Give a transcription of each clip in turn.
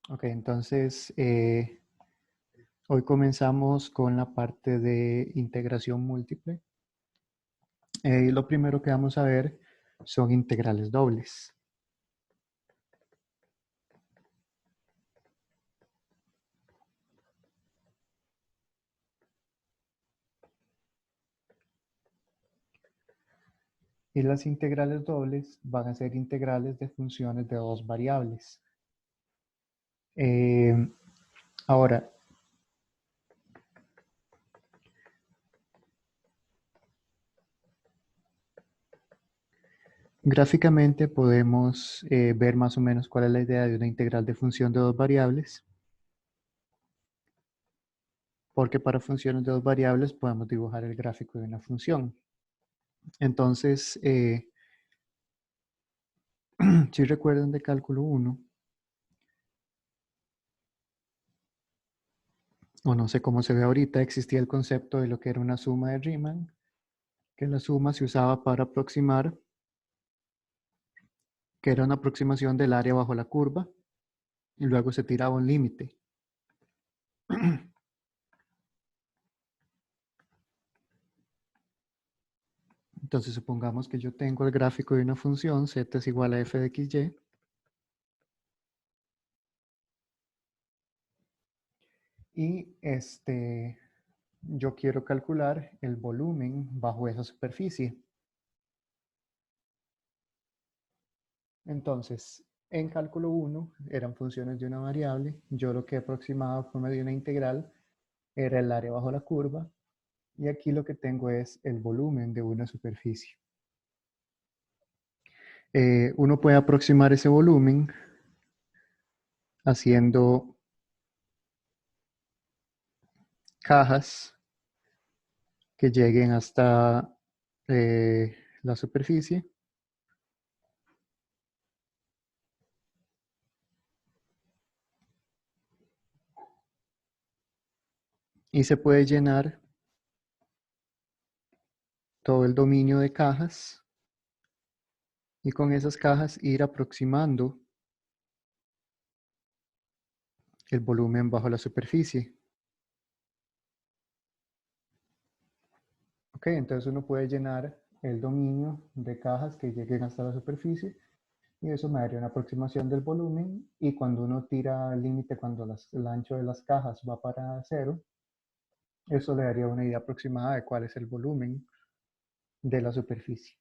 Ok, entonces hoy comenzamos con la parte de integración múltiple. Lo primero que vamos a ver son integrales dobles. Y las integrales dobles van a ser integrales de funciones de dos variables. Eh, ahora, gráficamente podemos ver más o menos cuál es la idea de una integral de función de dos variables, porque para funciones de dos variables podemos dibujar el gráfico de una función. Entonces, si recuerdan de cálculo 1, o no sé cómo se ve ahorita, existía el concepto de lo que era una suma de Riemann, que la suma se usaba para aproximar, que era una aproximación del área bajo la curva, y luego se tiraba un límite. Entonces supongamos que yo tengo el gráfico de una función, z es igual a f de xy, y yo quiero calcular el volumen bajo esa superficie. Entonces, en cálculo 1 eran funciones de una variable, yo lo que aproximaba por medio de una integral era el área bajo la curva, y aquí lo que tengo es el volumen de una superficie. Uno puede aproximar ese volumen haciendo cajas que lleguen hasta la superficie. Y se puede llenar todo el dominio de cajas y con esas cajas ir aproximando el volumen bajo la superficie. Ok, entonces uno puede llenar el dominio de cajas que lleguen hasta la superficie y eso me daría una aproximación del volumen, y cuando uno tira el límite, cuando el ancho de las cajas va para cero, eso le daría una idea aproximada de cuál es el volumen de la superficie.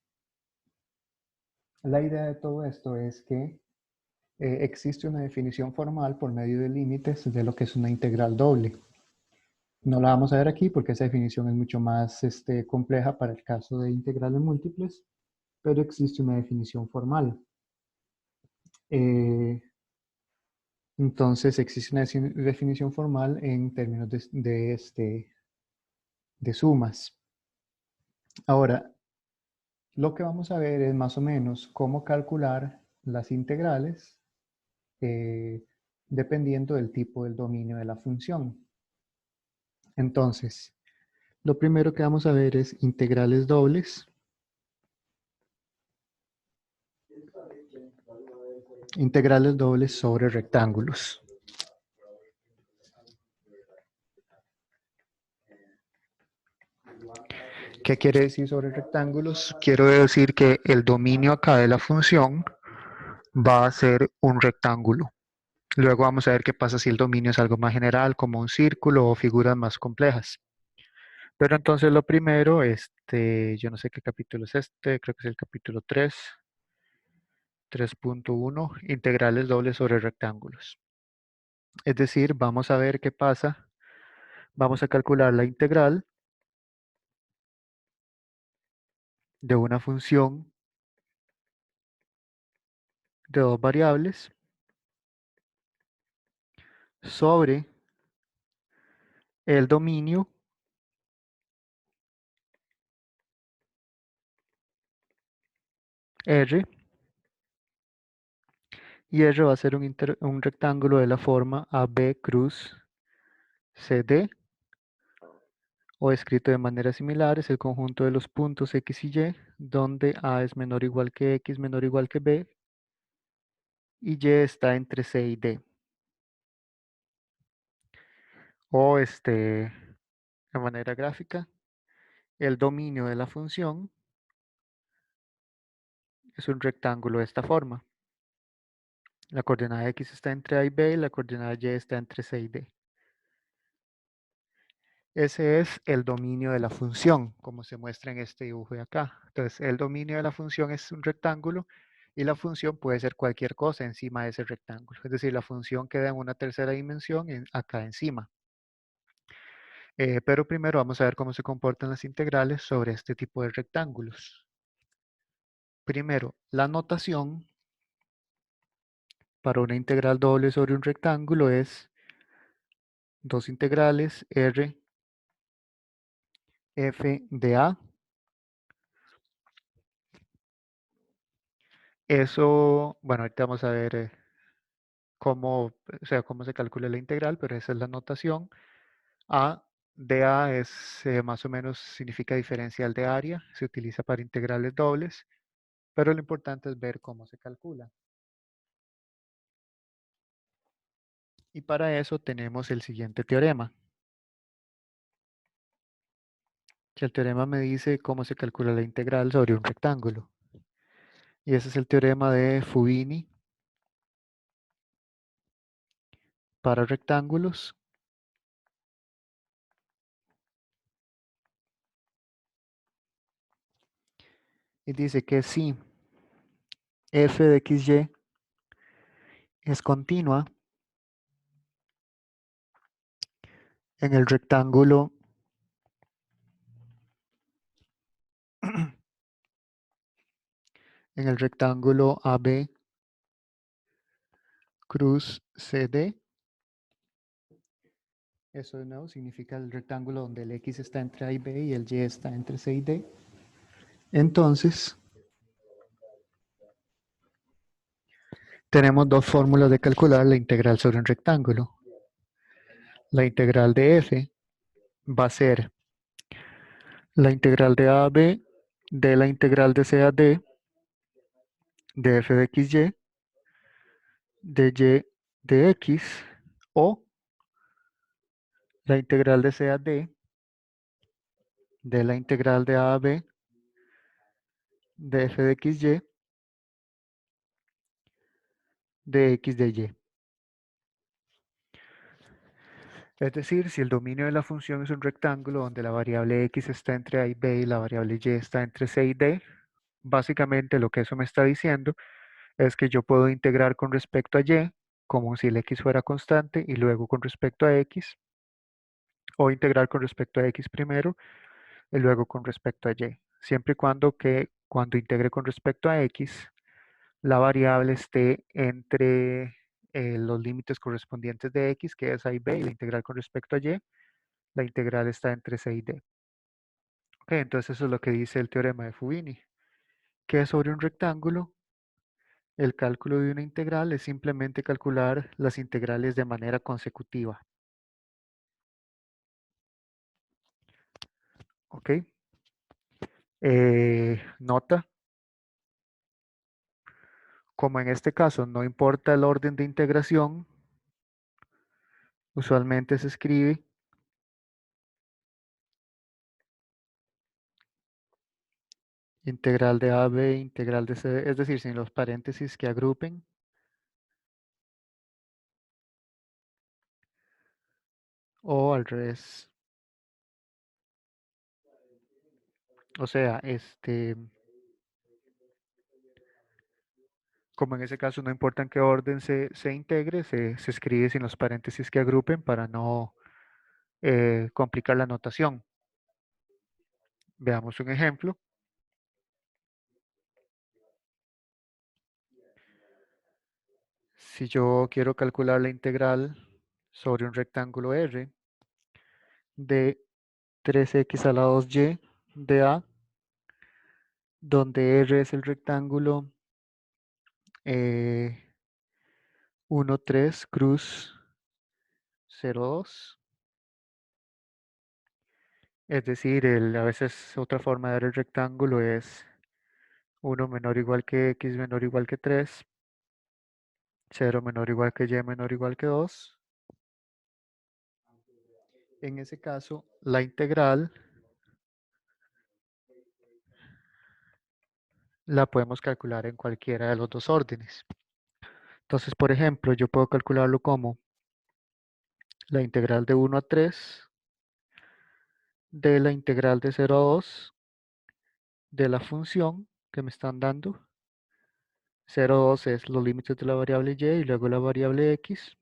La idea de todo esto es que existe una definición formal por medio de límites de lo que es una integral doble. No la vamos a ver aquí porque esa definición es mucho más compleja para el caso de integrales múltiples, pero existe una definición formal. Eh, entonces existe una definición formal en términos de sumas. Ahora, lo que vamos a ver es más o menos cómo calcular las integrales eh, dependiendo del tipo del dominio de la función. Entonces, lo primero que vamos a ver es integrales dobles. Integrales dobles sobre rectángulos. ¿Qué quiere decir sobre rectángulos? Quiero decir que el dominio acá de la función va a ser un rectángulo. Luego vamos a ver qué pasa si el dominio es algo más general, como un círculo o figuras más complejas. Pero entonces lo primero, yo no sé qué capítulo es creo que es el capítulo 3, 3.1, integrales dobles sobre rectángulos. Es decir, vamos a ver qué pasa. Vamos a calcular la integral de una función de dos variables sobre el dominio R, y R va a ser un rectángulo de la forma AB cruz CD, o escrito de manera similar, es el conjunto de los puntos X y Y, donde A es menor o igual que X menor o igual que B, y Y está entre C y D. O de manera gráfica, el dominio de la función es un rectángulo de esta forma. La coordenada x está entre a y b y la coordenada y está entre c y d. Ese es el dominio de la función, como se muestra en este dibujo de acá. Entonces, el dominio de la función es un rectángulo y la función puede ser cualquier cosa encima de ese rectángulo. Es decir, la función queda en una tercera dimensión acá encima. Pero primero vamos a ver cómo se comportan las integrales sobre este tipo de rectángulos. Primero, la notación para una integral doble sobre un rectángulo es dos integrales r f de a. Eso, bueno, ahorita vamos a ver cómo, o sea, cómo se calcula la integral, pero esa es la notación. A de A es más o menos significa diferencial de área, se utiliza para integrales dobles, pero lo importante es ver cómo se calcula. Y para eso tenemos el siguiente teorema. Que el teorema me dice cómo se calcula la integral sobre un rectángulo. Y ese es el teorema de Fubini para rectángulos. Y dice que si f de xy es continua en el rectángulo en el rectángulo AB cruz CD. Eso de nuevo significa el rectángulo donde el X está entre A y B y el Y está entre C y D. Entonces, tenemos dos fórmulas de calcular la integral sobre un rectángulo. La integral de f va a ser la integral de a a b de la integral de c a d de f de xy de y de x o la integral de c a d de la integral de a a b de f de xy de x de y. Es decir, si el dominio de la función es un rectángulo donde la variable x está entre a y b y la variable y está entre c y d, básicamente lo que eso me está diciendo es que yo puedo integrar con respecto a y como si el x fuera constante y luego con respecto a x, o integrar con respecto a x primero y luego con respecto a y, siempre y cuando que cuando integre con respecto a x, la variable esté entre los límites correspondientes de x, que es a y b, y la integral con respecto a y, la integral está entre c y d. Ok, entonces eso es lo que dice el teorema de Fubini, que sobre un rectángulo, el cálculo de una integral es simplemente calcular las integrales de manera consecutiva. Ok, nota, como en este caso no importa el orden de integración, usualmente se escribe integral de a b, integral de c, es decir, sin los paréntesis que agrupen, o al revés. O sea, como en ese caso no importa en qué orden se integre, se escribe sin los paréntesis que agrupen para no complicar la notación. Veamos un ejemplo. Si yo quiero calcular la integral sobre un rectángulo R de 3x a la 2y de A, donde R es el rectángulo 1, 3, cruz 0, 2. Es decir, a veces otra forma de ver el rectángulo es 1 menor o igual que x menor o igual que 3, 0 menor o igual que y menor o igual que 2. En ese caso, la integral la podemos calcular en cualquiera de los dos órdenes. Entonces, por ejemplo, yo puedo calcularlo como la integral de 1 a 3 de la integral de 0 a 2 de la función que me están dando. 0 a 2 es los límites de la variable y y luego la variable x.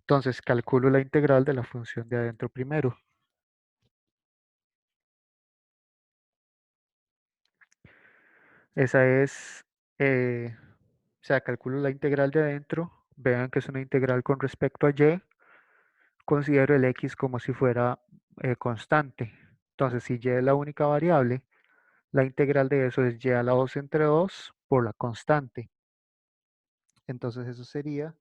Entonces calculo la integral de la función de adentro primero. Esa es, o sea, calculo la integral de adentro. Vean que es una integral con respecto a y. Considero el x como si fuera constante. Entonces, si y es la única variable, la integral de eso es y a la 2 entre 2 por la constante. Entonces eso sería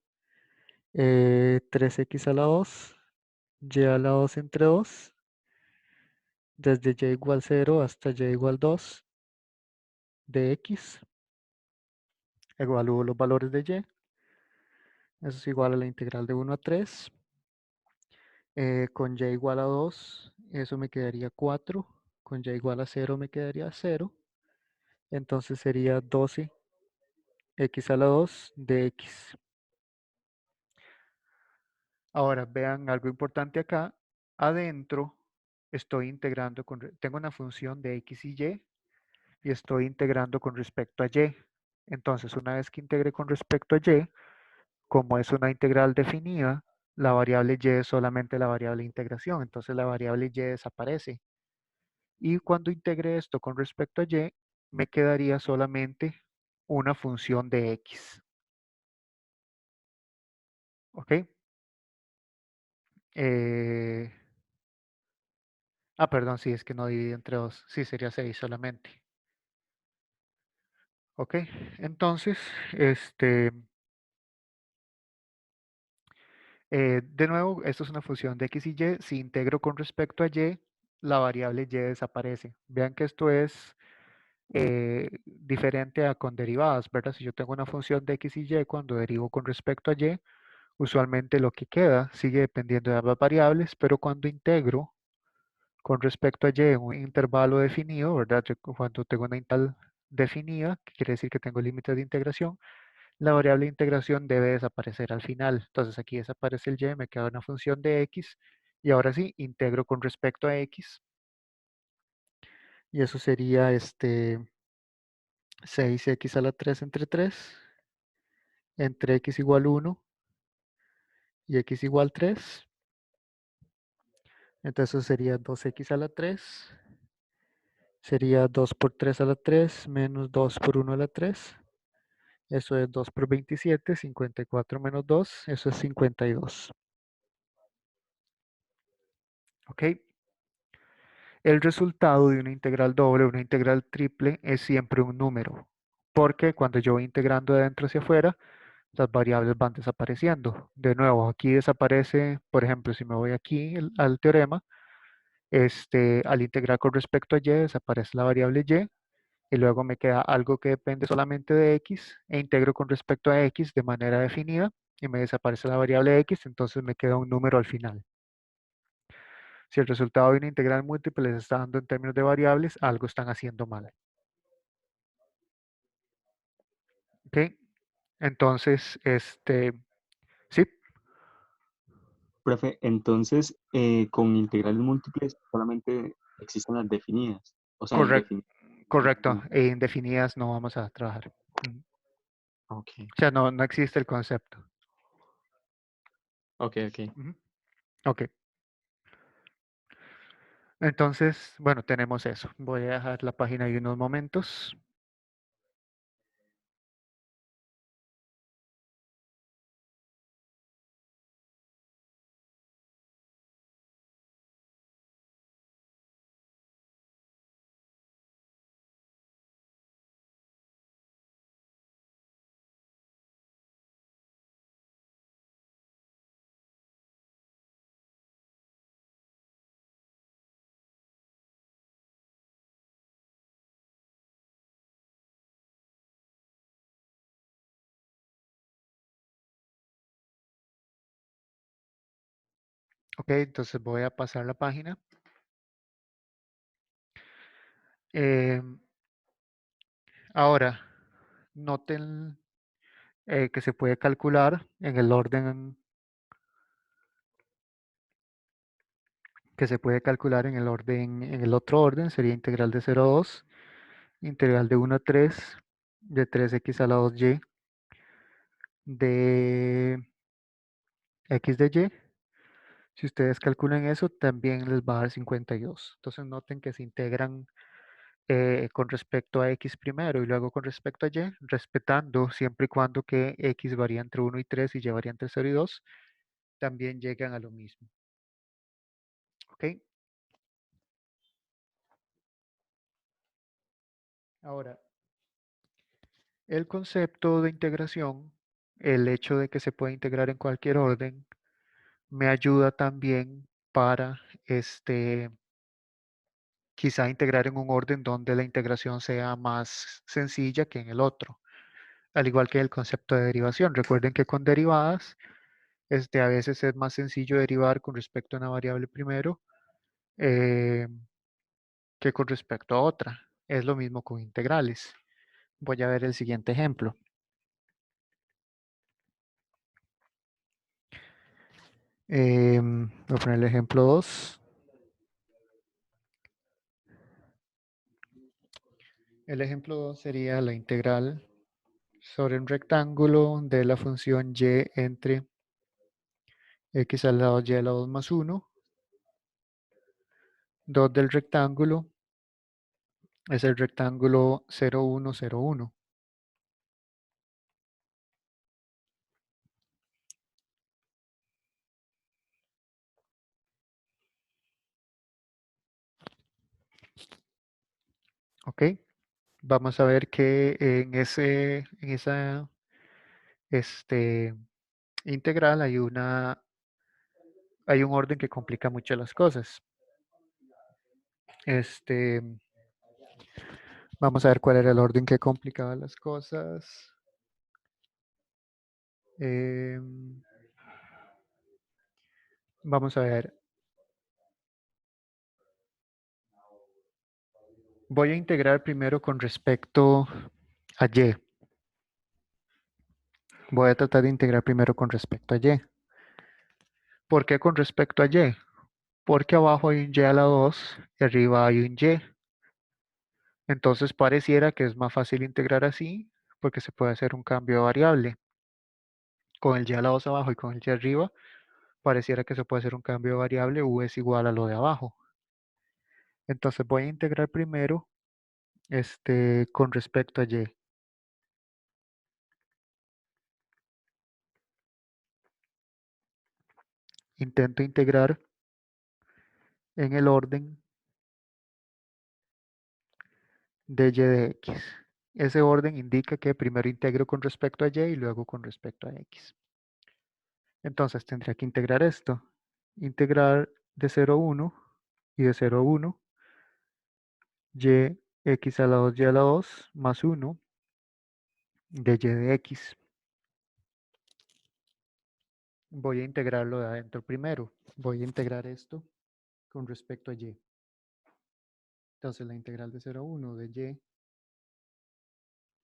3x a la 2, y a la 2 entre 2, desde y igual 0 hasta y igual 2 de x. Evalúo los valores de y. Eso es igual a la integral de 1 a 3. Con y igual a 2, eso me quedaría 4. Con y igual a 0 me quedaría 0. Entonces sería 12 x a la 2 de x. Ahora vean algo importante acá. Adentro estoy integrando, tengo una función de x y estoy integrando con respecto a y. Entonces una vez que integre con respecto a y, como es una integral definida, la variable y es solamente la variable de integración. Entonces la variable y desaparece. Y cuando integre esto con respecto a y, me quedaría solamente una función de x. ¿Ok? Eh, perdón, sí, es que no divide entre 2. Sí, sería 6 solamente. ¿Ok? Entonces, de nuevo, esto es una función de x y y. Si integro con respecto a y, la variable y desaparece. Vean que esto es diferente a con derivadas, ¿verdad? Si yo tengo una función de x y y, cuando derivo con respecto a y, usualmente lo que queda sigue dependiendo de ambas variables, pero cuando integro con respecto a y en un intervalo definido, ¿verdad? Cuando tengo una integral definida, que quiere decir que tengo límites de integración, la variable de integración debe desaparecer al final. Entonces aquí desaparece el y, me queda una función de x, y ahora sí, integro con respecto a x, y eso sería 6x a la 3 entre 3, entre x igual 1 y x igual 3. Entonces eso sería 2x a la 3, sería 2 por 3 a la 3 menos 2 por 1 a la 3. Eso es 2 por 27, 54 menos 2, eso es 52. ¿Ok? El resultado de una integral doble o una integral triple es siempre un número, porque cuando yo voy integrando de adentro hacia afuera, las variables van desapareciendo. De nuevo, aquí desaparece, por ejemplo, si me voy aquí al teorema, al integrar con respecto a y, desaparece la variable y luego me queda algo que depende solamente de x, e integro con respecto a x de manera definida, y me desaparece la variable x, entonces me queda un número al final. Si el resultado de una integral múltiple les está dando en términos de variables, algo están haciendo mal. ¿Ok? Entonces, sí, Profe, entonces con integrales múltiples solamente existen las definidas, o sea, correcto, indefinidas. correcto. E indefinidas no vamos a trabajar. Ujú. Ok, O sea, no existe el concepto. ok, ok. Ujú. Ok. Entonces, bueno, tenemos eso. Voy a dejar la página ahí unos momentos. Ok, entonces voy a pasar la página. Ahora, noten que se puede calcular en el orden en el otro orden sería integral de 0 a 2, integral de 1 a 3, de 3x a la 2y, de x de y. Si ustedes calculan eso, también les va a dar 52. Entonces noten que se integran con respecto a x primero y luego con respecto a y, respetando siempre y cuando que x varía entre 1 y 3 y y varía entre 0 y 2, también llegan a lo mismo. ¿Ok? Ahora, el concepto de integración, el hecho de que se puede integrar en cualquier orden, me ayuda también para quizá integrar en un orden donde la integración sea más sencilla que en el otro. Al igual que el concepto de derivación. Recuerden que con derivadas, a veces es más sencillo derivar con respecto a una variable primero eh, que con respecto a otra. Es lo mismo con integrales. Voy a ver el siguiente ejemplo. Voy a poner el ejemplo 2. El ejemplo 2 sería la integral sobre un rectángulo de la función y entre x al lado y a la 2 más 1. 2 del rectángulo es el rectángulo 0, 1, 0, 1. ¿Ok? Vamos a ver que en esa integral hay un orden que complica mucho las cosas. Vamos a ver cuál era el orden que complicaba las cosas. Vamos a ver. Voy a integrar primero con respecto a y. Voy a tratar de integrar primero con respecto a y. ¿Por qué con respecto a y? Porque abajo hay un y a la 2 y arriba hay un y. Entonces pareciera que es más fácil integrar así porque se puede hacer un cambio de variable. Con el y a la 2 abajo y con el y arriba, pareciera que se puede hacer un cambio de variable u es igual a lo de abajo. Entonces voy a integrar primero con respecto a y. Intento integrar en el orden de y de x. Ese orden indica que primero integro con respecto a y y luego con respecto a x. Entonces tendría que integrar esto. Integrar de 0 a 1 y de 0 a 1 y x a la 2 y a la 2 más 1 de y de x. Voy a integrarlo de adentro primero. Voy a integrar esto con respecto a y. Entonces la integral de 0 a 1 de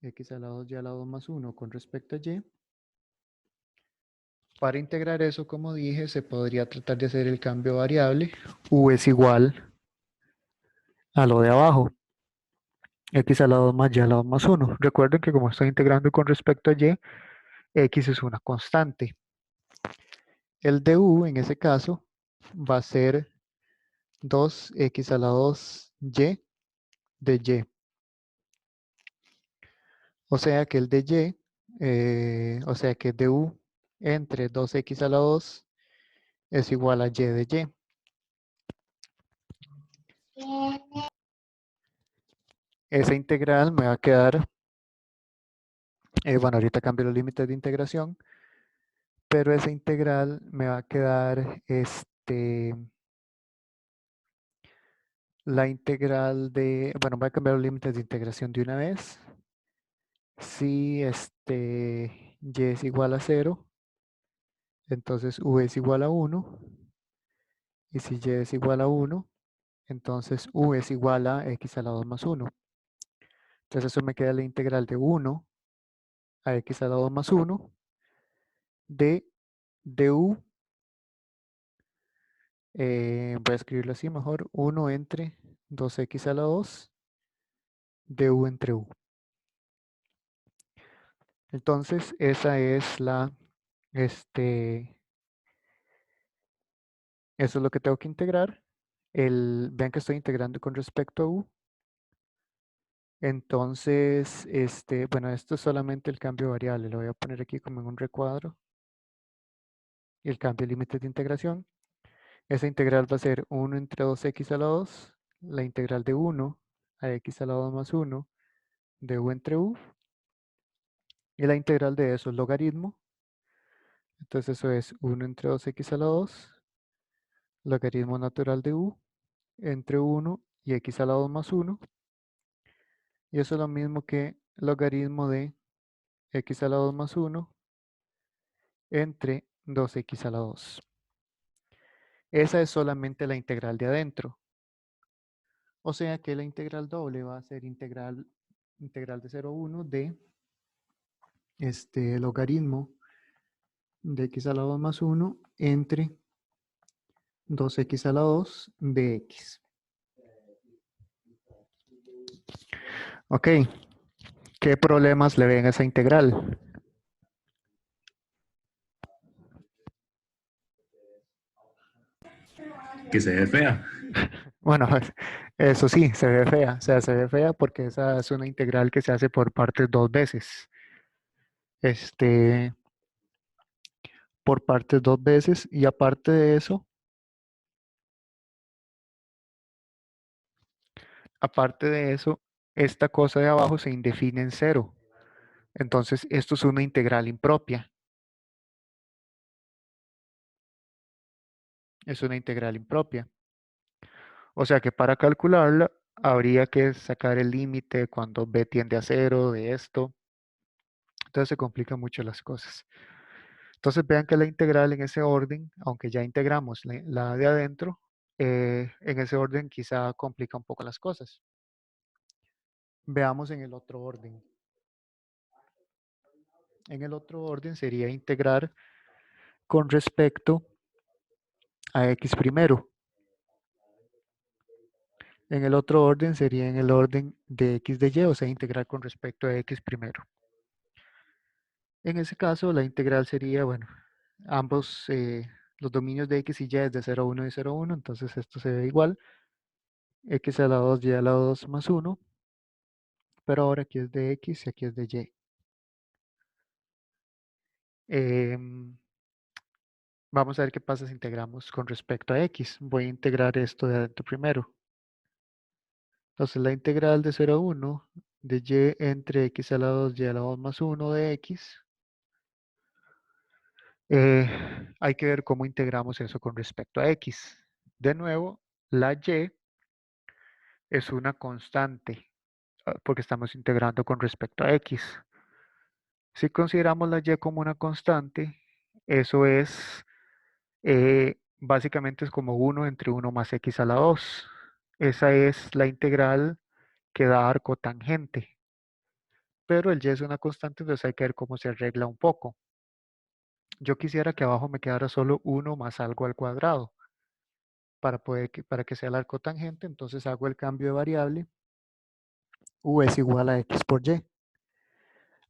y x a la 2 y a la 2 más 1 con respecto a y. Para integrar eso, como dije, se podría tratar de hacer el cambio variable. U es igual a lo de abajo. X a la 2 más y a la 2 más 1. Recuerden que como estoy integrando con respecto a y, x es una constante. El de u en ese caso va a ser 2x a la 2y de y. O sea que el de y, o sea que el de u entre 2x a la 2 es igual a y de y. Esa integral me va a quedar, bueno, ahorita cambio los límites de integración, pero esa integral me va a quedar la integral de, bueno, voy a cambiar los límites de integración de una vez. Si y es igual a 0, entonces u es igual a 1 Y si y es igual a 1, entonces u es igual a x a la 2 más 1. Entonces eso me queda la integral de 1 a x a la 2 más 1 de du, voy a escribirlo así mejor, 1 entre 2x a la 2 du entre u. Entonces esa es eso es lo que tengo que integrar. Vean que estoy integrando con respecto a u. Entonces, bueno, esto es solamente el cambio de variable. Lo voy a poner aquí como en un recuadro. Y el cambio de límites de integración. Esa integral va a ser 1 entre 2x a la 2. La integral de 1 a x a la 2 más 1 de u entre u. Y la integral de eso es logaritmo. Entonces eso es 1 entre 2x a la 2. Logaritmo natural de u entre 1 y x a la 2 más 1. Y eso es lo mismo que logaritmo de x a la 2 más 1 entre 2x a la 2. Esa es solamente la integral de adentro. O sea que la integral doble va a ser integral de 0 a 1 de logaritmo de x a la 2 más 1 entre 2x a la 2 de x. Ok, ¿qué problemas le ven a esa integral? Que se ve fea. Bueno, eso sí, se ve fea. O sea, se ve fea porque esa es una integral que se hace por partes dos veces. Por partes dos veces. Y aparte de eso, esta cosa de abajo se indefine en cero. Entonces, esto es una integral impropia. Es una integral impropia. O sea que para calcularla, habría que sacar el límite cuando b tiende a cero de esto. Entonces se complican mucho las cosas. Entonces vean que la integral en ese orden, aunque ya integramos la de adentro, en ese orden quizá complica un poco las cosas. Veamos en el otro orden. En el otro orden sería integrar con respecto a x primero. En el otro orden sería en el orden de x de y, o sea, integrar con respecto a x primero. En ese caso, la integral sería, bueno, ambos, los dominios de x y y es de 0 a 1 y 0 a 1, entonces esto se ve igual. X a la 2, y a la 2 más 1, pero ahora aquí es de x y aquí es de y. Vamos a ver qué pasa si integramos con respecto a x. Voy a integrar esto de adentro primero. Entonces la integral de 0 a 1 de y entre x a la 2, y a la 2 más 1 de x. Hay que ver cómo integramos eso con respecto a x. De nuevo, la y es una constante, porque estamos integrando con respecto a x. Si consideramos la y como una constante, eso es, básicamente es como 1 entre 1 más x a la 2. Esa es la integral que da arco tangente. Pero el y es una constante, entonces hay que ver cómo se arregla un poco. Yo quisiera que abajo me quedara solo 1 más algo al cuadrado. Para que sea el arco tangente, entonces hago el cambio de variable. U es igual a x por y.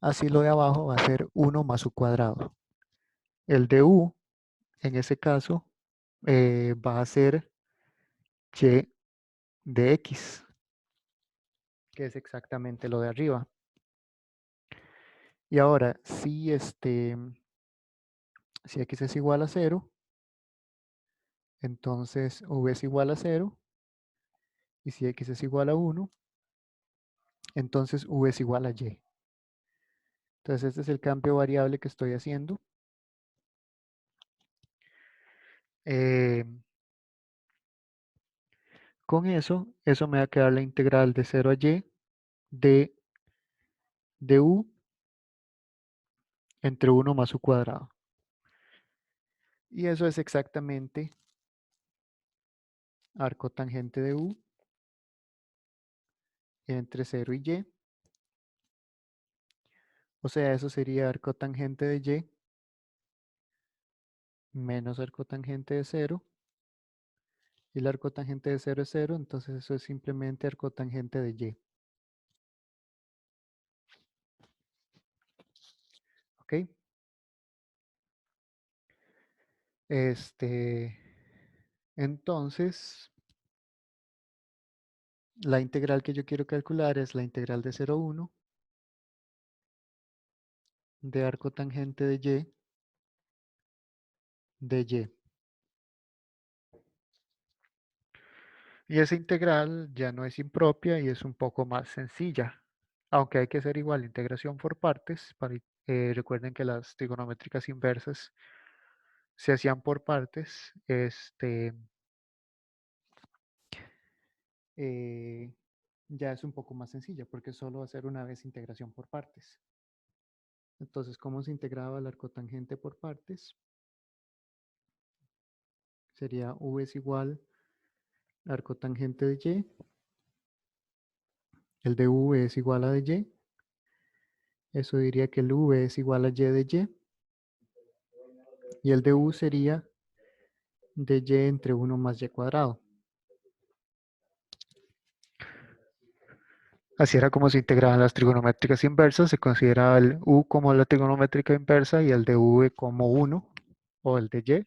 Así lo de abajo va a ser 1 más su cuadrado. El de u, en ese caso, va a ser y de x, que es exactamente lo de arriba. Y ahora, si x es igual a 0, entonces v es igual a 0. Y si x es igual a 1, entonces v es igual a y. Entonces este es el cambio variable que estoy haciendo. Con eso me va a quedar la integral de 0 a y de u entre 1 más su cuadrado. Y eso es exactamente arco tangente de U entre 0 y Y. O sea, eso sería arco tangente de Y menos arco tangente de 0. Y el arco tangente de 0 es 0, entonces eso es simplemente arco tangente de Y. ¿Ok? Entonces, la integral que yo quiero calcular es la integral de 0 a 1 de arco tangente de Y de Y. Y esa integral ya no es impropia y es un poco más sencilla, aunque hay que hacer igual integración por partes. Recuerden que las trigonométricas inversas se hacían por partes. Eh, ya es un poco más sencilla porque solo hacer una vez integración por partes. Entonces, ¿cómo se integraba el arcotangente por partes? Sería V es igual a arcotangente de Y. El de V es igual a de Y. Eso diría que el V es igual a Y de Y. Y el de U sería de Y entre 1 más Y cuadrado. Así era como se integraban las trigonométricas inversas. Se consideraba el U como la trigonométrica inversa y el de V como 1 o el de Y.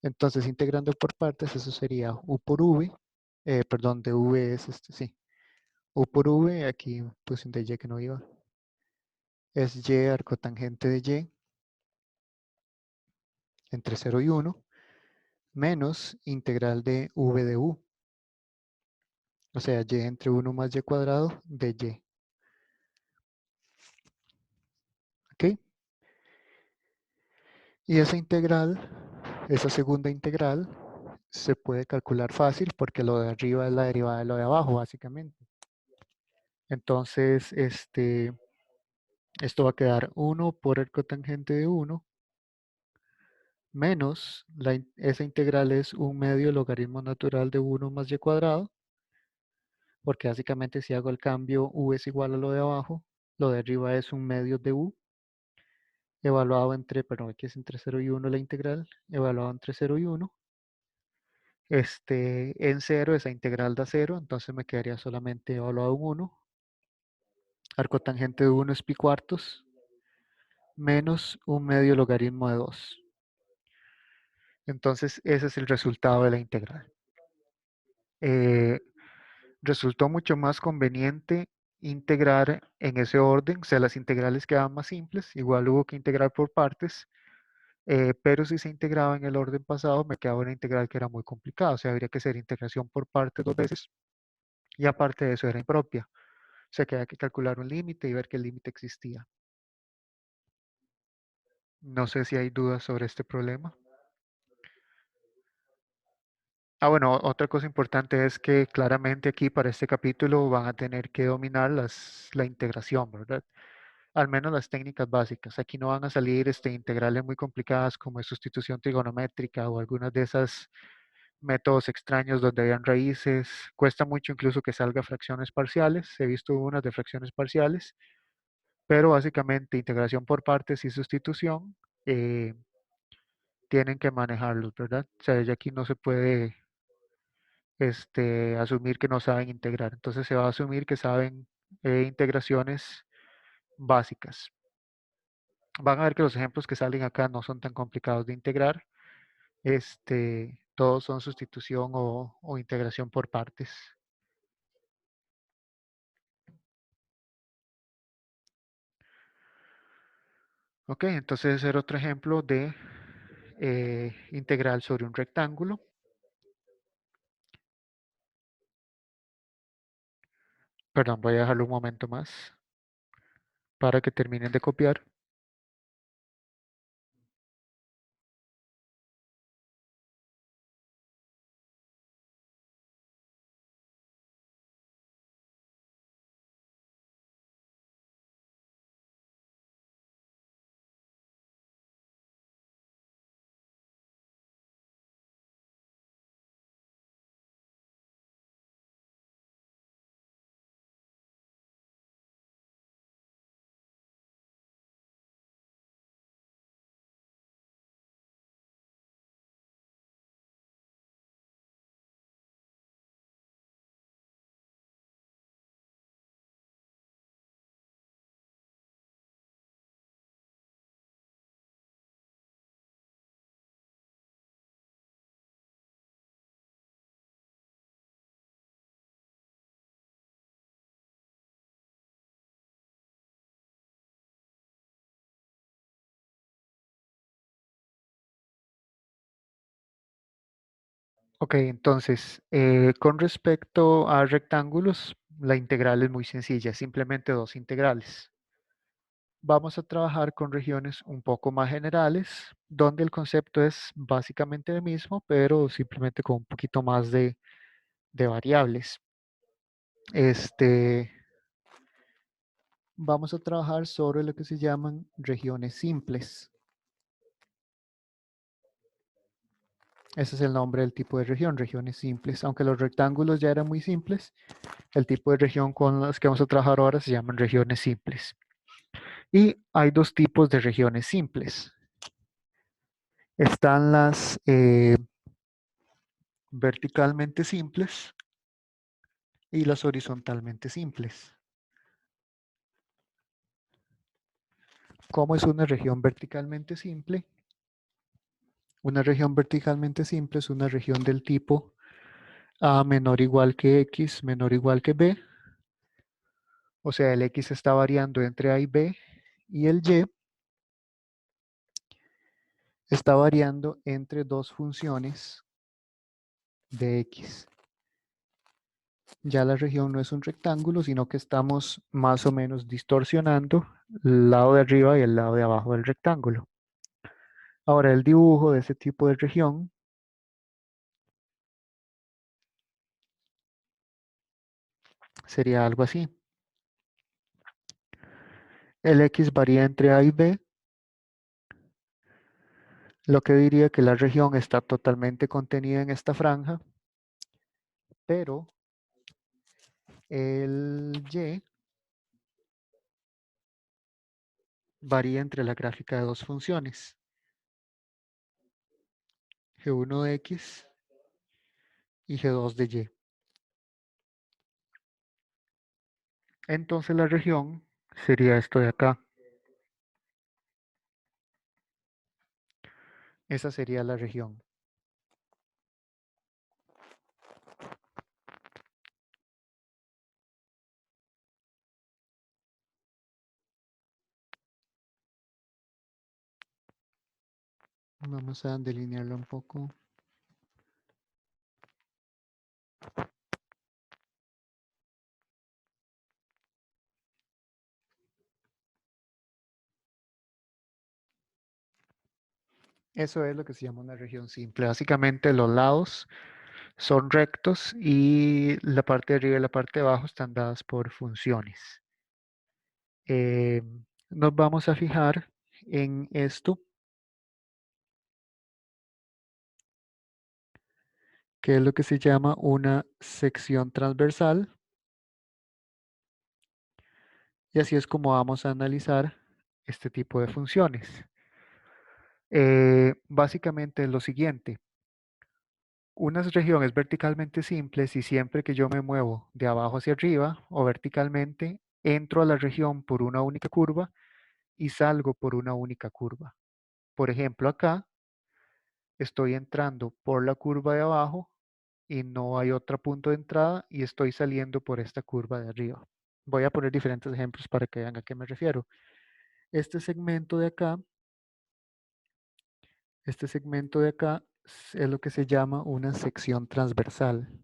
Entonces, integrando por partes, eso sería U por V. Perdón, de V es sí. U por V, aquí puse un de Y que no iba. Es Y arcotangente de Y entre 0 y 1 menos integral de V de U. O sea, Y entre 1 más Y cuadrado de Y. ¿Ok? Y esa integral, esa segunda integral, se puede calcular fácil porque lo de arriba es la derivada de lo de abajo, básicamente. Entonces, esto va a quedar 1 por el cotangente de 1 menos, esa integral es un medio logaritmo natural de 1 más y cuadrado, porque básicamente si hago el cambio, u es igual a lo de abajo, lo de arriba es un medio de u, evaluado entre, perdón, aquí es entre 0 y 1 la integral, evaluado entre 0 y 1. En 0 esa integral da 0, entonces me quedaría solamente evaluado en 1. Arcotangente de 1 es pi cuartos, menos un medio logaritmo de 2. Entonces ese es el resultado de la integral. Resultó mucho más conveniente integrar en ese orden, o sea, las integrales quedaban más simples, igual hubo que integrar por partes, pero si se integraba en el orden pasado me quedaba una integral que era muy complicada, o sea, habría que hacer integración por partes 2 veces, y aparte de eso era impropia, o sea, que había que calcular un límite y ver que el límite existía. No sé si hay dudas sobre este problema. Bueno, otra cosa importante es que claramente aquí para este capítulo van a tener que dominar la integración, ¿verdad? Al menos las técnicas básicas. Aquí no van a salir integrales muy complicadas como es sustitución trigonométrica o algunas de esas métodos extraños donde hayan raíces. Cuesta mucho incluso que salga fracciones parciales. He visto unas de fracciones parciales, pero básicamente integración por partes y sustitución tienen que manejarlos, ¿verdad? O sea, ya aquí no se puede asumir que no saben integrar. Entonces se va a asumir que saben integraciones básicas. Van a ver que los ejemplos que salen acá no son tan complicados de integrar. Todos son sustitución o integración por partes. Ok, entonces ese era otro ejemplo de integral sobre un rectángulo. Perdón, voy a dejarlo un momento más para que terminen de copiar. Ok, entonces, con respecto a rectángulos, la integral es muy sencilla, simplemente dos integrales. Vamos a trabajar con regiones un poco más generales, donde el concepto es básicamente el mismo, pero simplemente con un poquito más de variables. Vamos a trabajar sobre lo que se llaman regiones simples. Ese es el nombre del tipo de región, regiones simples. Aunque los rectángulos ya eran muy simples, el tipo de región con las que vamos a trabajar ahora se llaman regiones simples. Y hay dos tipos de regiones simples. Están las verticalmente simples y las horizontalmente simples. ¿Cómo es una región verticalmente simple? Una región verticalmente simple es una región del tipo A menor o igual que X menor o igual que B. O sea, el X está variando entre A y B y el Y está variando entre dos funciones de X. Ya la región no es un rectángulo, sino que estamos más o menos distorsionando el lado de arriba y el lado de abajo del rectángulo. Ahora, el dibujo de ese tipo de región sería algo así. El X varía entre A y B, lo que diría que la región está totalmente contenida en esta franja, pero el Y varía entre la gráfica de dos funciones, G1 de X y G2 de Y. Entonces la región sería esto de acá. Esa sería la región. Vamos a delinearlo un poco. Eso es lo que se llama una región simple. Básicamente los lados son rectos y la parte de arriba y la parte de abajo están dadas por funciones. Nos vamos a fijar en esto, que es lo que se llama una sección transversal. Y así es como vamos a analizar este tipo de funciones. Básicamente es lo siguiente. Una región es verticalmente simple si siempre que yo me muevo de abajo hacia arriba o verticalmente, entro a la región por una única curva y salgo por una única curva. Por ejemplo, acá estoy entrando por la curva de abajo y no hay otro punto de entrada y estoy saliendo por esta curva de arriba. Voy a poner diferentes ejemplos para que vean a qué me refiero. Este segmento de acá es lo que se llama una sección transversal.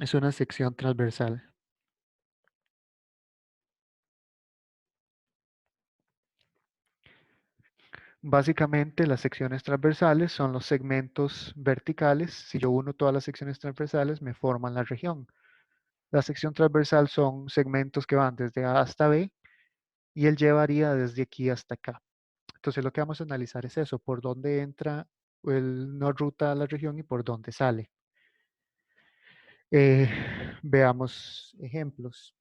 Es una sección transversal. Básicamente las secciones transversales son los segmentos verticales. Si yo uno todas las secciones transversales me forman la región. La sección transversal son segmentos que van desde A hasta B y él llevaría desde aquí hasta acá. Entonces lo que vamos a analizar es eso, por dónde entra una ruta a la región y por dónde sale. Veamos ejemplos.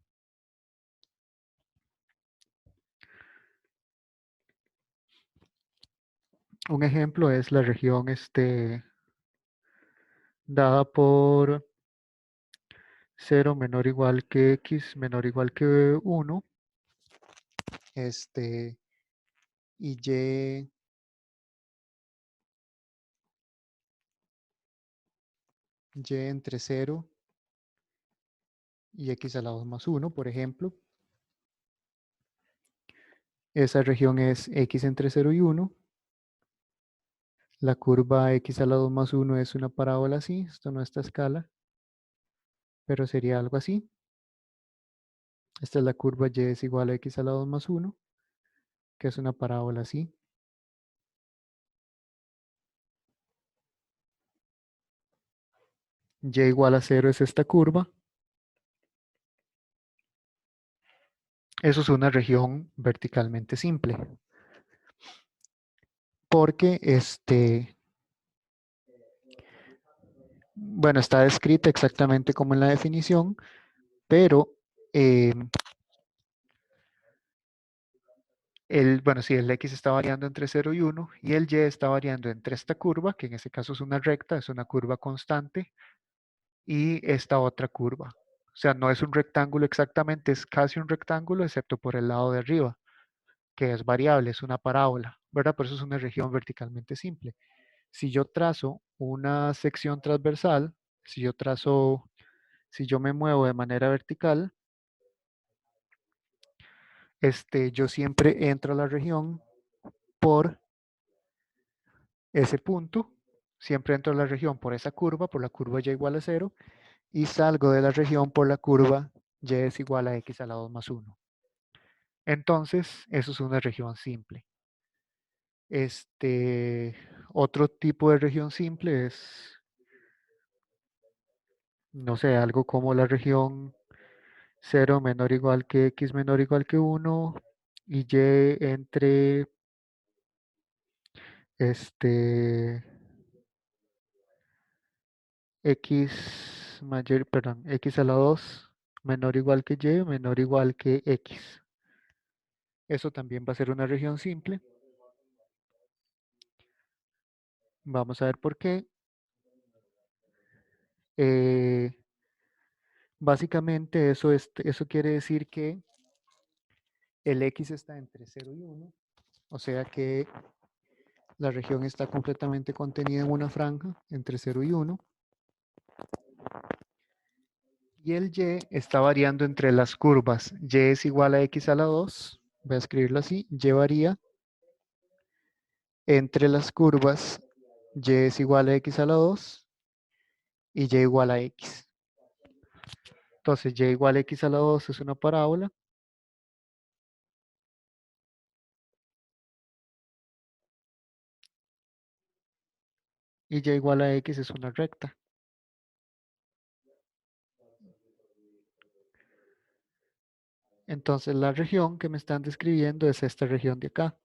Un ejemplo es la región dada por 0 menor o igual que X menor o igual que 1. Y Y entre 0 y X a la 2 más 1, por ejemplo. Esa región es x entre 0 y 1. La curva x a la 2 más 1 es una parábola así. Esto no está a escala, pero sería algo así. Esta es la curva y es igual a x a la 2 más 1, que es una parábola así. Y igual a 0 es esta curva. Eso es una región verticalmente simple. Porque bueno, está descrita exactamente como en la definición, pero bueno, sí, el x está variando entre 0 y 1 y el y está variando entre esta curva, que en este caso es una recta, es una curva constante, y esta otra curva. O sea, no es un rectángulo exactamente, es casi un rectángulo, excepto por el lado de arriba, que es variable, es una parábola, ¿verdad? Por eso es una región verticalmente simple. Si yo trazo una sección transversal, si yo me muevo de manera vertical, yo siempre entro a la región por ese punto, siempre entro a la región por esa curva, por la curva y igual a 0, y salgo de la región por la curva y es igual a x a la 2 más 1. Entonces, eso es una región simple. Otro tipo de región simple es, no sé, algo como la región 0 menor o igual que x menor o igual que 1 y y entre x mayor, perdón, x a la 2 menor o igual que y menor o igual que x. Eso también va a ser una región simple. Vamos a ver por qué. Básicamente eso quiere decir que el x está entre 0 y 1, o sea que la región está completamente contenida en una franja entre 0 y 1. Y el y está variando entre las curvas. Y es igual a x a la 2. Voy a escribirlo así. Y varía entre las curvas. Y es igual a x a la 2 y y igual a x. Entonces, y igual a x a la 2 es una parábola. Y y igual a x es una recta. Entonces, la región que me están describiendo es esta región de acá,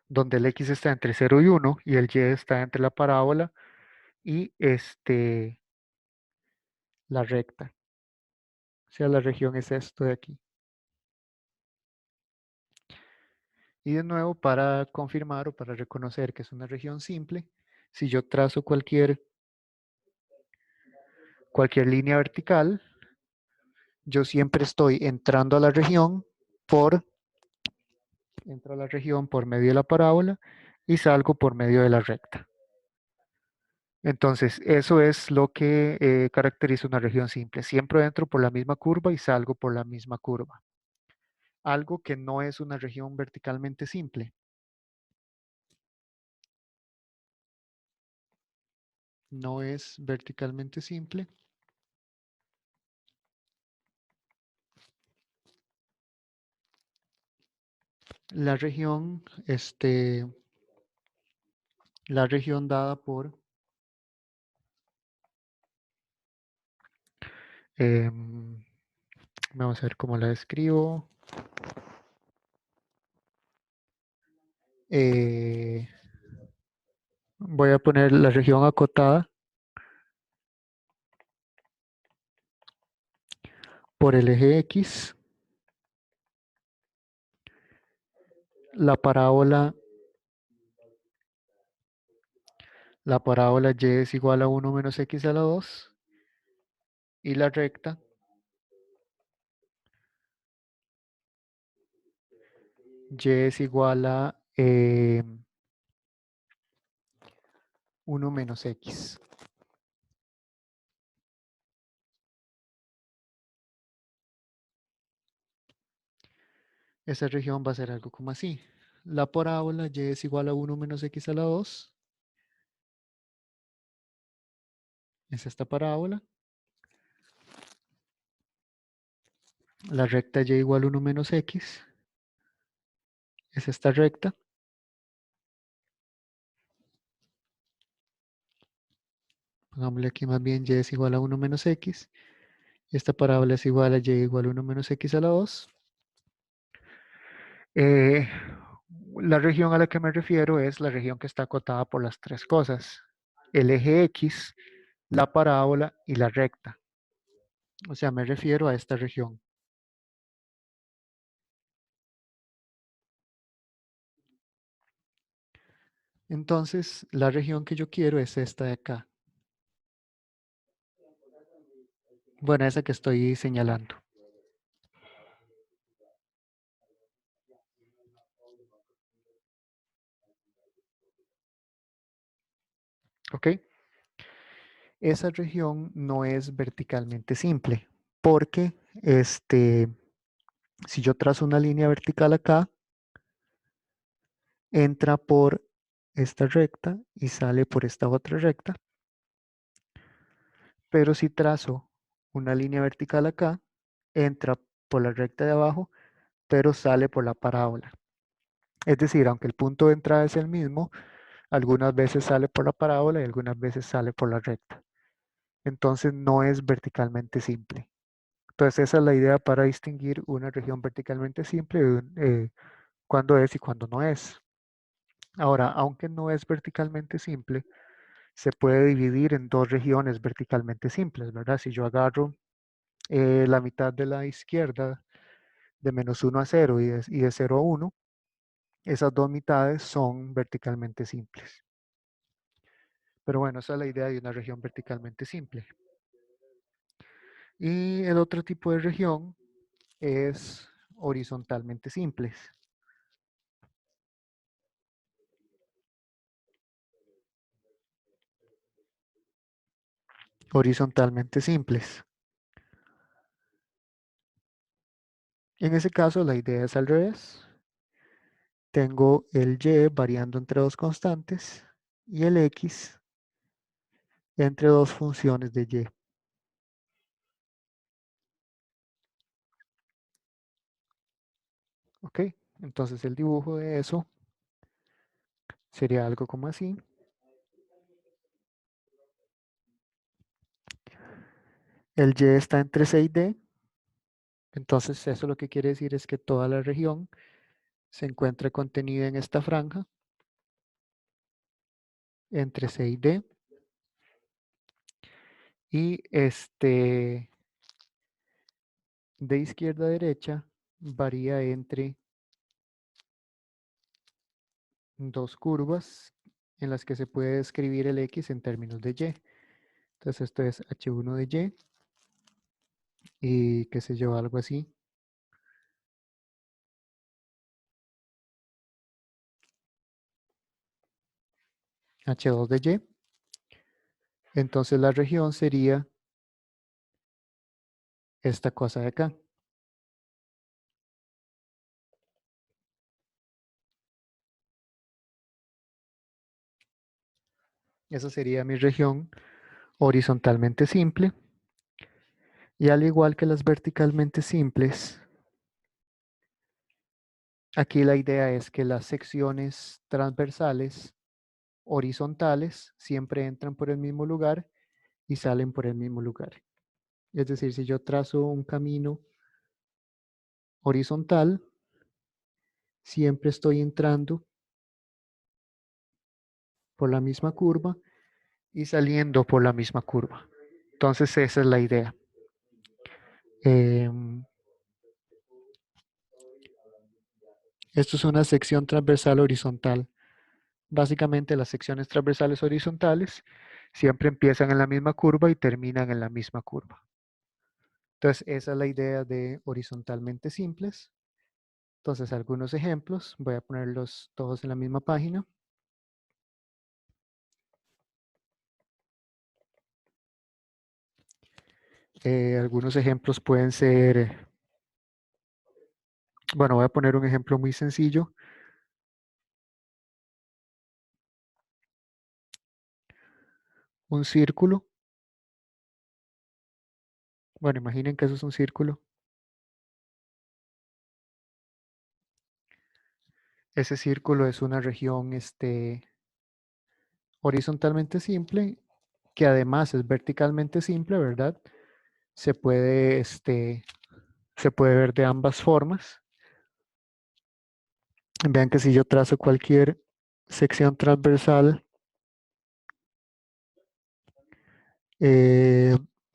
donde el x está entre 0 y 1 y el y está entre la parábola y la recta. O sea, la región es esto de aquí. Y de nuevo, para confirmar o para reconocer que es una región simple, si yo trazo cualquier línea vertical, yo siempre estoy entrando a la región entro a la región por medio de la parábola y salgo por medio de la recta. Entonces, eso es lo que caracteriza una región simple. Siempre entro por la misma curva y salgo por la misma curva. Algo que no es una región verticalmente simple. No es verticalmente simple. La región, la región dada por vamos a ver cómo la describo. Voy a poner la región acotada por el eje X. La parábola y es igual a 1 menos x a la 2. Y la recta y es igual a 1 menos x. esa región va a ser algo como así. La parábola y es igual a 1 menos x a la 2. Es esta parábola. La recta y igual a 1 menos x. Es esta recta. Pongámosle aquí más bien y es igual a 1 menos x. Y esta parábola es igual a y igual a 1 menos x a la 2. La región a la que me refiero es la región que está acotada por las tres cosas. El eje x, la parábola y la recta. O sea, me refiero a esta región. Entonces, la región que yo quiero es esta de acá. Bueno, esa que estoy señalando. ¿Ok? Esa región no es verticalmente simple, porque si yo trazo una línea vertical acá, entra por esta recta y sale por esta otra recta. Pero si trazo una línea vertical acá, entra por la recta de abajo, pero sale por la parábola. Es decir, aunque el punto de entrada es el mismo, algunas veces sale por la parábola y algunas veces sale por la recta. Entonces no es verticalmente simple. Entonces esa es la idea para distinguir una región verticalmente simple cuándo es y cuándo no es. Ahora, aunque no es verticalmente simple, se puede dividir en dos regiones verticalmente simples, ¿verdad? Si yo agarro la mitad de la izquierda de menos 1 a 0 y de 0 a 1, esas dos mitades son verticalmente simples. Pero bueno, esa es la idea de una región verticalmente simple. Y el otro tipo de región es horizontalmente simples. Horizontalmente simples. En ese caso, la idea es al revés. Tengo el y variando entre dos constantes y el x entre dos funciones de y. ¿Ok? Entonces el dibujo de eso sería algo como así. El y está entre C y D. Entonces eso lo que quiere decir es que toda la región se encuentra contenida en esta franja entre C y D. Y de izquierda a derecha varía entre dos curvas en las que se puede escribir el x en términos de y. Entonces esto es h1 de y qué sé yo, algo así. h2 de y. Entonces la región sería esta cosa de acá. Esa sería mi región horizontalmente simple. Y al igual que las verticalmente simples, aquí la idea es que las secciones transversales horizontales siempre entran por el mismo lugar y salen por el mismo lugar. Es decir, si yo trazo un camino horizontal, siempre estoy entrando por la misma curva y saliendo por la misma curva. Entonces esa es la idea. Esto es una sección transversal horizontal. Básicamente las secciones transversales horizontales siempre empiezan en la misma curva y terminan en la misma curva. Entonces esa es la idea de horizontalmente simples. Entonces algunos ejemplos, voy a ponerlos todos en la misma página. Algunos ejemplos pueden ser, Bueno, voy a poner un ejemplo muy sencillo. Un círculo. Bueno, imaginen que eso es un círculo. Ese círculo es una región horizontalmente simple, que además es verticalmente simple, ¿verdad? Se puede, se puede ver de ambas formas. Vean que si yo trazo cualquier sección transversal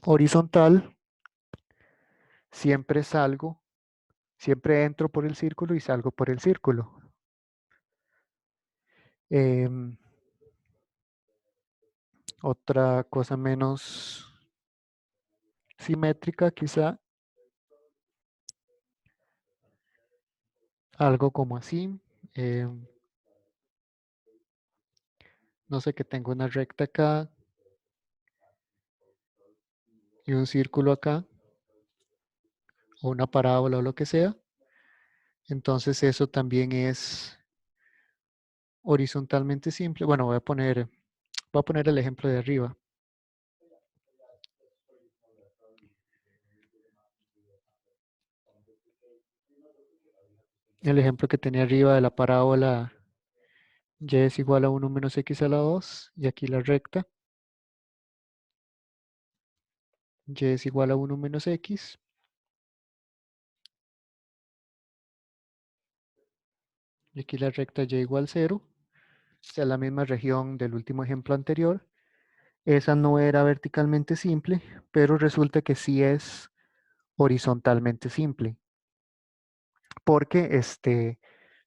horizontal, siempre entro por el círculo y salgo por el círculo. Otra cosa menos simétrica, quizá, algo como así. No sé, que tengo una recta acá y un círculo acá, o una parábola o lo que sea. Entonces eso también es horizontalmente simple. Bueno, voy a poner el ejemplo de arriba. El ejemplo que tenía arriba de la parábola y es igual a 1 menos x a la 2, y aquí la recta y es igual a 1 menos x. Y aquí la recta y igual 0. O sea, la misma región del último ejemplo anterior. Esa no era verticalmente simple, pero resulta que sí es horizontalmente simple. Porque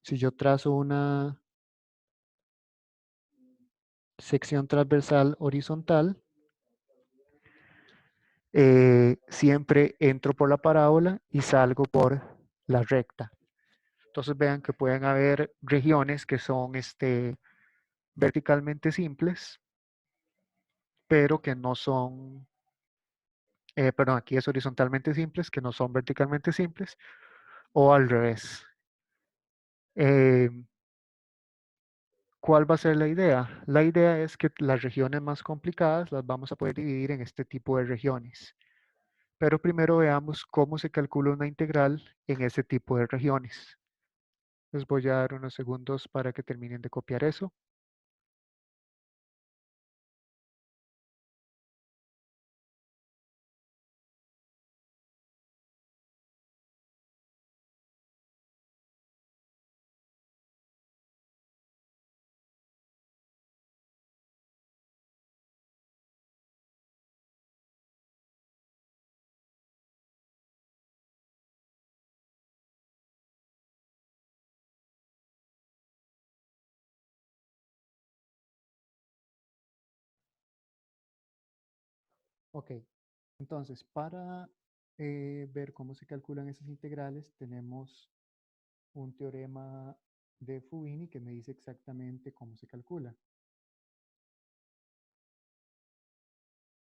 si yo trazo una sección transversal horizontal, siempre entro por la parábola y salgo por la recta. Entonces vean que pueden haber regiones que son verticalmente simples, pero que no son, perdón, aquí es horizontalmente simples, que no son verticalmente simples, o al revés. ¿Cuál va a ser la idea? La idea es que las regiones más complicadas las vamos a poder dividir en este tipo de regiones. Pero primero veamos cómo se calcula una integral en ese tipo de regiones. Les voy a dar unos segundos para que terminen de copiar eso. Ok, entonces para ver cómo se calculan esas integrales, tenemos un teorema de Fubini que me dice exactamente cómo se calcula.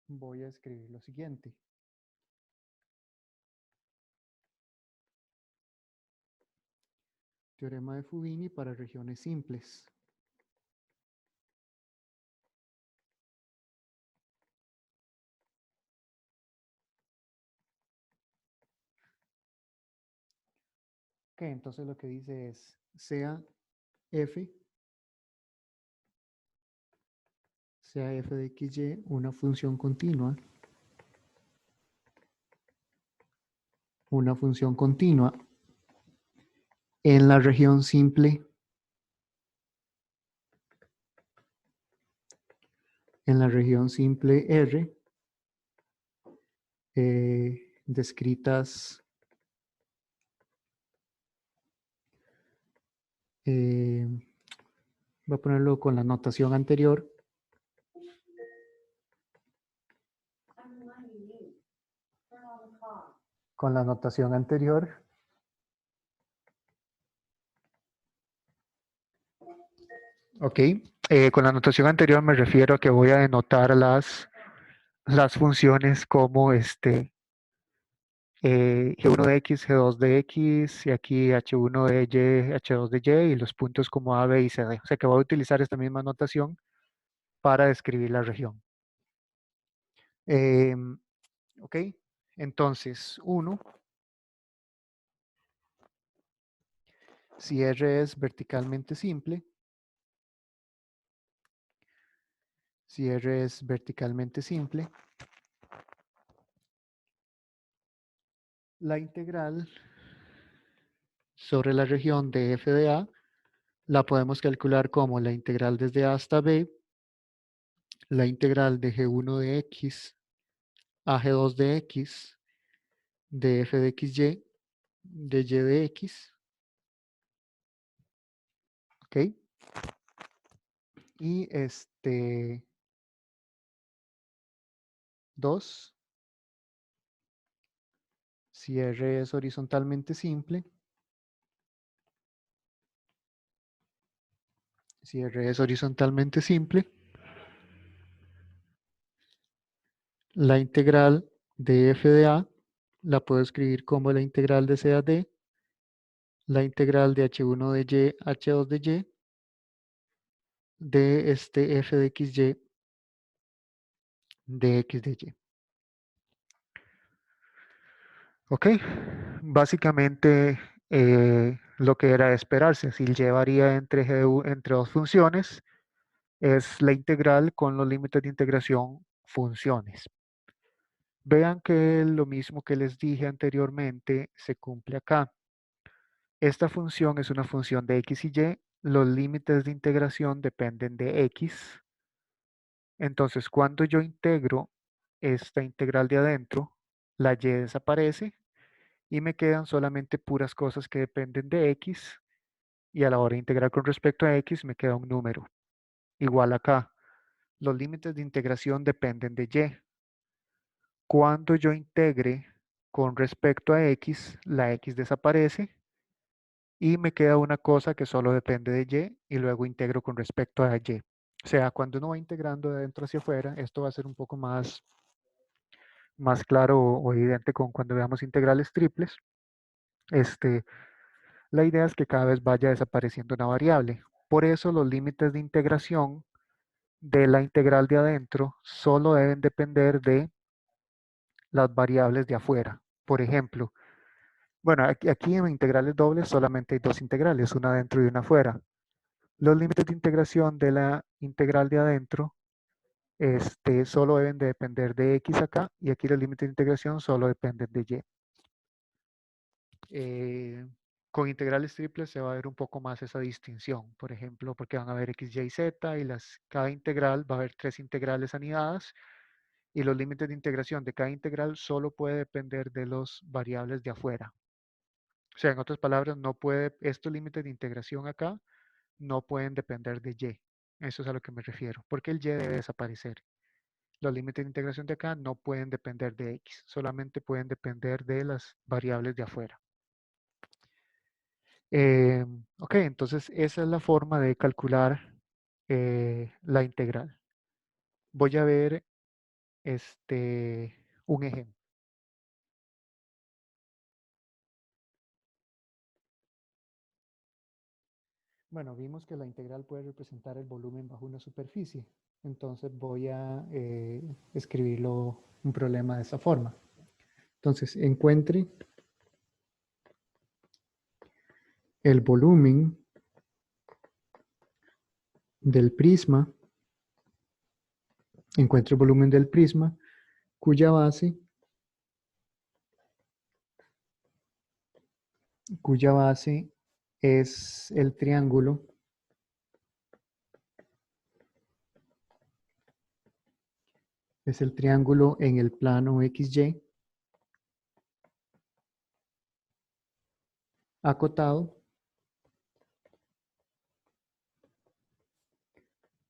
Voy a escribir lo siguiente. Teorema de Fubini para regiones simples. Ok, entonces lo que dice es, sea f de xy una función continua, en la región simple, R, descritas voy a ponerlo con la notación anterior. Con la notación anterior. Ok, con la notación anterior me refiero a que voy a denotar las funciones como G1 de X, G2 de X, y aquí H1 de Y, H2 de Y, y los puntos como A, B y C, D. O sea que voy a utilizar esta misma notación para describir la región. Ok, entonces 1, si R es verticalmente simple, si R es verticalmente simple, la integral sobre la región de f de A la podemos calcular como la integral desde A hasta B, la integral de G1 de X a G2 de X, de f de xy, de y de x, ¿ok? Y 2, si R es horizontalmente simple, si R es horizontalmente simple, la integral de f de A la puedo escribir como la integral de C a D, la integral de H1 de Y, H2 de Y, de f de xy, de x de y. Ok, básicamente lo que era de esperarse, si el y varía entre dos funciones, es la integral con los límites de integración funciones. Vean que lo mismo que les dije anteriormente se cumple acá. Esta función es una función de x y y, los límites de integración dependen de x. Entonces, cuando yo integro esta integral de adentro, la y desaparece y me quedan solamente puras cosas que dependen de x, y a la hora de integrar con respecto a x me queda un número. Igual acá, los límites de integración dependen de y. Cuando yo integre con respecto a x, la x desaparece y me queda una cosa que solo depende de y luego integro con respecto a y. O sea, cuando uno va integrando de adentro hacia afuera, esto va a ser un poco más claro o evidente con cuando veamos integrales triples. La idea es que cada vez vaya desapareciendo una variable. Por eso los límites de integración de la integral de adentro solo deben depender de las variables de afuera. Por ejemplo, bueno, aquí en integrales dobles solamente hay dos integrales, una adentro y una afuera. Los límites de integración de la integral de adentro solo deben de depender de x acá, y aquí los límites de integración solo dependen de y. Con integrales triples se va a ver un poco más esa distinción, por ejemplo, porque van a haber x, y, z, y cada integral va a haber tres integrales anidadas, y los límites de integración de cada integral solo puede depender de las variables de afuera. O sea, en otras palabras, estos límites de integración acá no pueden depender de y. Eso es a lo que me refiero, porque el y debe desaparecer. Los límites de integración de acá no pueden depender de x, solamente pueden depender de las variables de afuera. Ok, entonces esa es la forma de calcular la integral. Voy a ver un ejemplo. Bueno, vimos que la integral puede representar el volumen bajo una superficie. Entonces voy a escribirlo un problema de esa forma. Entonces, encuentre el volumen del prisma, encuentre el volumen del prisma cuya base es el triángulo en el plano XY acotado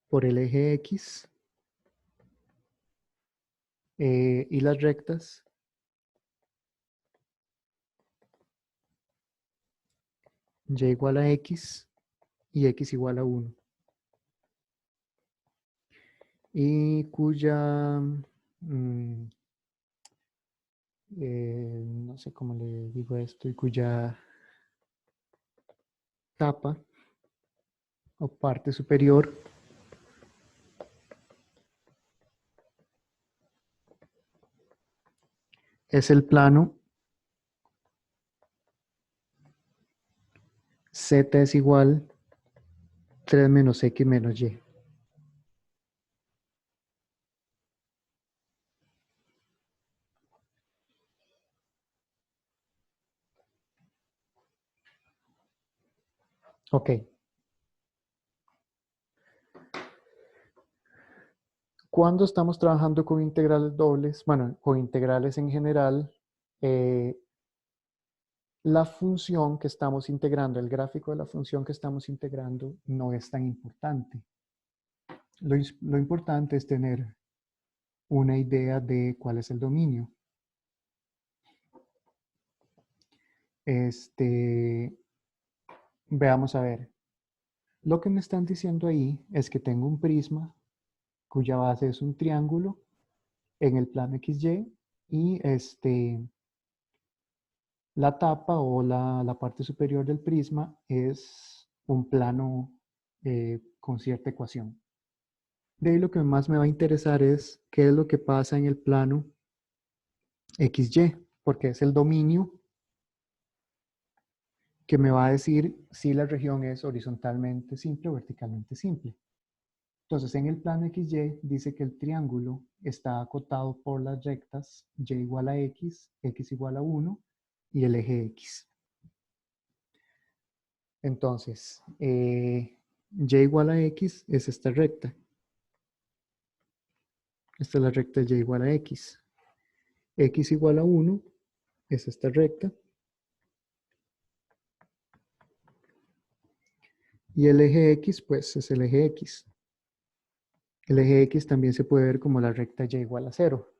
por el eje X y las rectas y igual a X y X igual a 1. Y cuya no sé cómo le digo esto, y cuya tapa o parte superior es el plano z es igual 3 menos x menos y. Ok. Cuando estamos trabajando con integrales dobles, bueno, con integrales en general, la función que estamos integrando, el gráfico de la función que estamos integrando no es tan importante. Lo importante es tener una idea de cuál es el dominio. Veamos a ver. Lo que me están diciendo ahí es que tengo un prisma cuya base es un triángulo en el plano XY y la tapa o la parte superior del prisma es un plano con cierta ecuación. De ahí lo que más me va a interesar es qué es lo que pasa en el plano XY, porque es el dominio que me va a decir si la región es horizontalmente simple o verticalmente simple. Entonces, en el plano XY dice que el triángulo está acotado por las rectas y igual a x, x igual a 1 y el eje x. Entonces, y igual a x es esta recta. Esta es la recta y igual a x. X igual a 1 es esta recta. Y el eje x, pues, es el eje x. El eje x también se puede ver como la recta y igual a 0.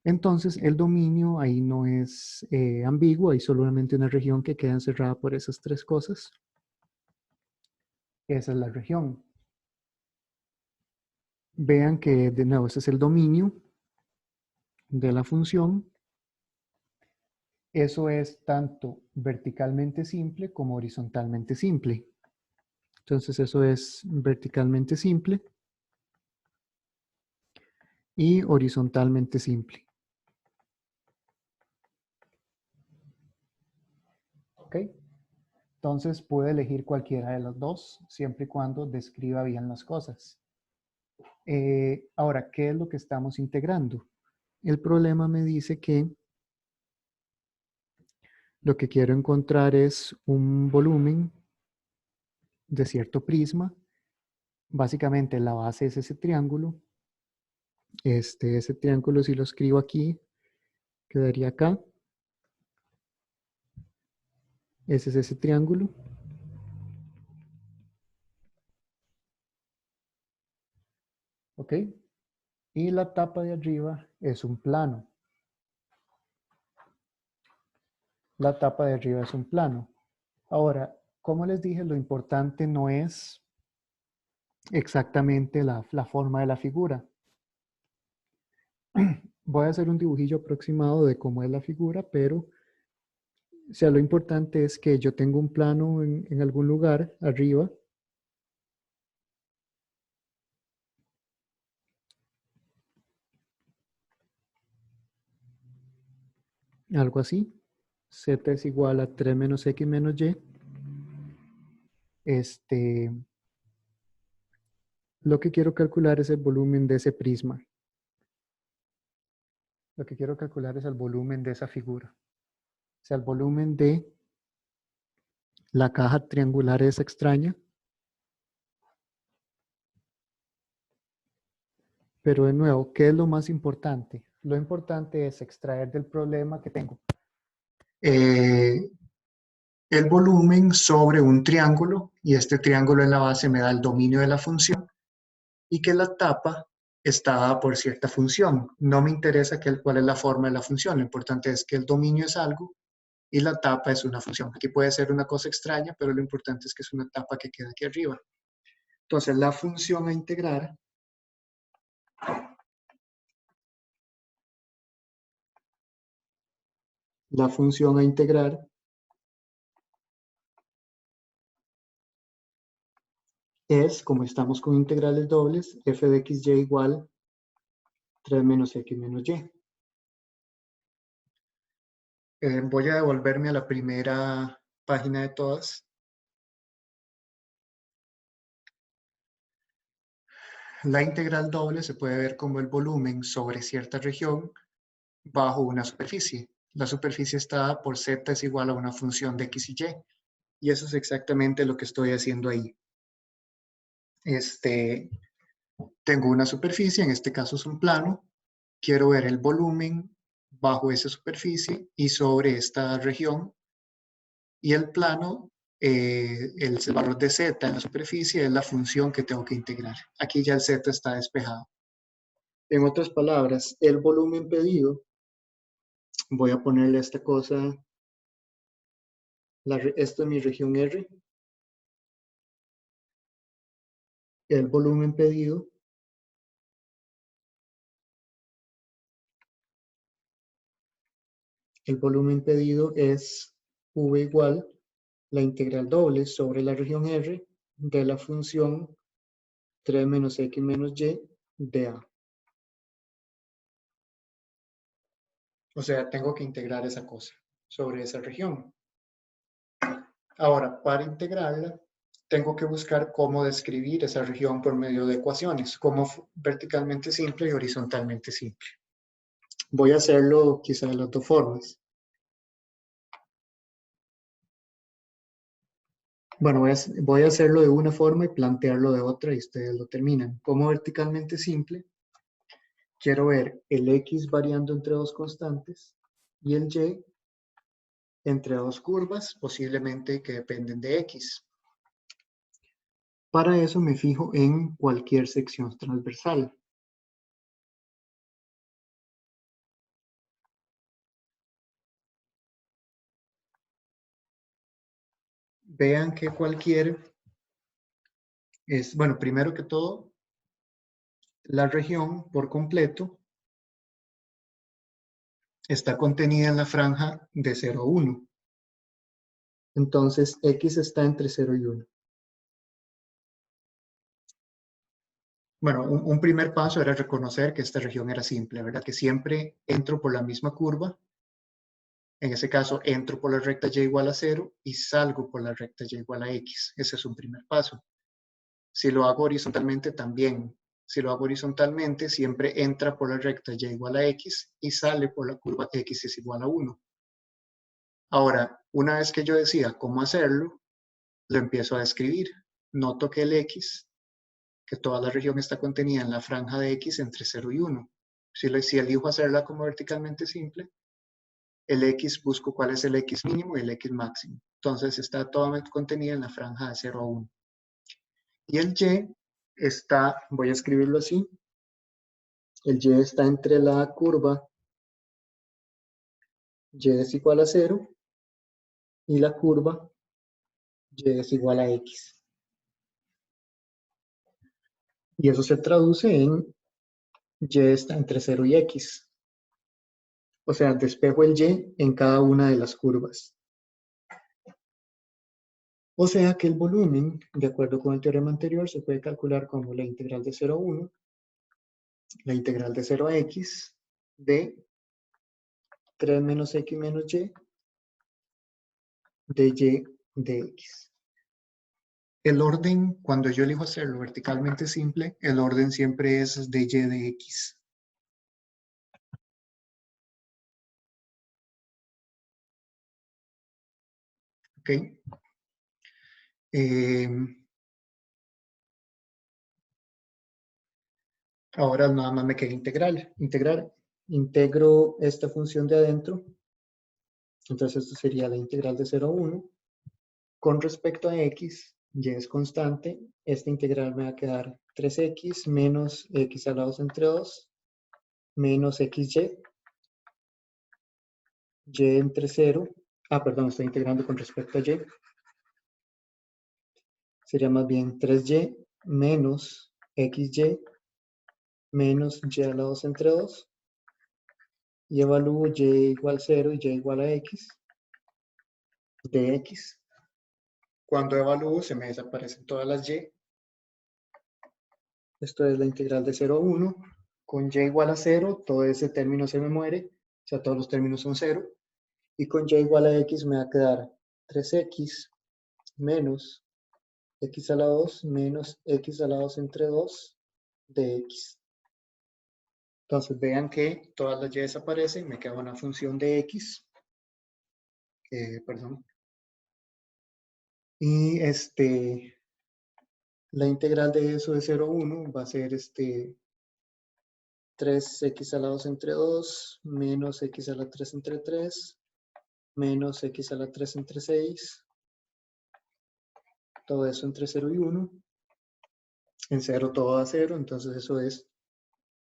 Entonces, el dominio ahí no es ambiguo, hay solamente una región que queda encerrada por esas tres cosas. Esa es la región. Vean que, de nuevo, ese es el dominio de la función. Eso es tanto verticalmente simple como horizontalmente simple. Entonces, eso es verticalmente simple y horizontalmente simple. ¿Ok? Entonces, puede elegir cualquiera de las dos, siempre y cuando describa bien las cosas. Ahora, ¿qué es lo que estamos integrando? El problema me dice que lo que quiero encontrar es un volumen de cierto prisma. Básicamente la base es ese triángulo. Ese triángulo, si lo escribo aquí, quedaría acá. Ese es ese triángulo. ¿Ok? Y la tapa de arriba es un plano. La tapa de arriba es un plano. Ahora, como les dije, lo importante no es exactamente la forma de la figura. Voy a hacer un dibujillo aproximado de cómo es la figura, pero lo importante es que yo tengo un plano en algún lugar arriba. Algo así. Z es igual a 3 menos x menos y. Lo que quiero calcular es el volumen de ese prisma. Lo que quiero calcular es el volumen de esa figura. O sea, el volumen de la caja triangular esa extraña. Pero de nuevo, ¿qué es lo más importante? Lo importante es extraer del problema que tengo el volumen sobre un triángulo, y este triángulo en la base me da el dominio de la función, y que la tapa está dada por cierta función. No me interesa cuál es la forma de la función, lo importante es que el dominio es algo y la tapa es una función. Aquí puede ser una cosa extraña, pero lo importante es que es una tapa que queda aquí arriba. Entonces, la función a integrar la función a integrar es, como estamos con integrales dobles, f de xy igual 3 menos x menos y. Voy a devolverme a la primera página de todas. La integral doble se puede ver como el volumen sobre cierta región bajo una superficie. La superficie está dada por z es igual a una función de x y y. Y eso es exactamente lo que estoy haciendo ahí. Tengo una superficie, en este caso es un plano. Quiero ver el volumen bajo esa superficie y sobre esta región. Y el plano, el valor de z en la superficie es la función que tengo que integrar. Aquí ya el z está despejado. En otras palabras, el volumen pedido, voy a ponerle esta cosa, esta es mi región R. El volumen pedido es V igual la integral doble sobre la región R de la función 3 menos x menos y de A. O sea, tengo que integrar esa cosa sobre esa región. Ahora, para integrarla, tengo que buscar cómo describir esa región por medio de ecuaciones, como verticalmente simple y horizontalmente simple. Voy a hacerlo quizá de las dos formas. Bueno, voy a hacerlo de una forma y plantearlo de otra y ustedes lo terminan. Como verticalmente simple, quiero ver el x variando entre dos constantes y el y entre dos curvas, posiblemente que dependen de x. Para eso me fijo en cualquier sección transversal. Vean que cualquier es, bueno, primero que todo, la región por completo está contenida en la franja de 0 a 1. Entonces, x está entre 0 y 1. Bueno, un primer paso era reconocer que esta región era simple, ¿verdad? Que siempre entro por la misma curva. En ese caso, entro por la recta y igual a 0 y salgo por la recta y igual a x. Ese es un primer paso. Si lo hago horizontalmente, también. Si lo hago horizontalmente, siempre entra por la recta y igual a x y sale por la curva x es igual a 1. Ahora, una vez que yo decida cómo hacerlo, lo empiezo a describir. Noto que el x, que toda la región está contenida en la franja de x entre 0 y 1. Si elijo hacerla como verticalmente simple, el x busco cuál es el x mínimo y el x máximo. Entonces está toda contenida en la franja de 0 a 1. Y el y está, voy a escribirlo así, el y está entre la curva y es igual a 0 y la curva y es igual a x. Y eso se traduce en y está entre 0 y x. O sea, despejo el y en cada una de las curvas. O sea que el volumen, de acuerdo con el teorema anterior, se puede calcular como la integral de 0 a 1, la integral de 0 a x de 3 menos x menos y de y de x. El orden, cuando yo elijo hacerlo verticalmente simple, el orden siempre es de y de x. ¿Ok? Ahora nada más me queda integrar. Integro esta función de adentro. Entonces esto sería la integral de 0 a 1. Con respecto a x, y es constante. Esta integral me va a quedar 3x menos x a la 2 entre 2 menos xy. Y entre 0. Perdón, estoy integrando con respecto a y. Sería más bien 3y menos xy menos y a la 2 entre 2 y evalúo y igual 0 y y igual a x de x. Cuando evalúo se me desaparecen todas las y. Esto es la integral de 0 a 1. Con y igual a 0, todo ese término se me muere. O sea, todos los términos son 0. Y con y igual a x me va a quedar 3x menos x a la 2 menos x a la 2 entre 2 de x. Entonces vean que todas las y desaparecen, me queda una función de x. Perdón. Y la integral de eso de 0 a 1 va a ser 3x a la 2 entre 2 menos x a la 3 entre 3 menos x a la 3 entre 6. Todo eso entre 0 y 1. En 0 todo da 0, entonces eso es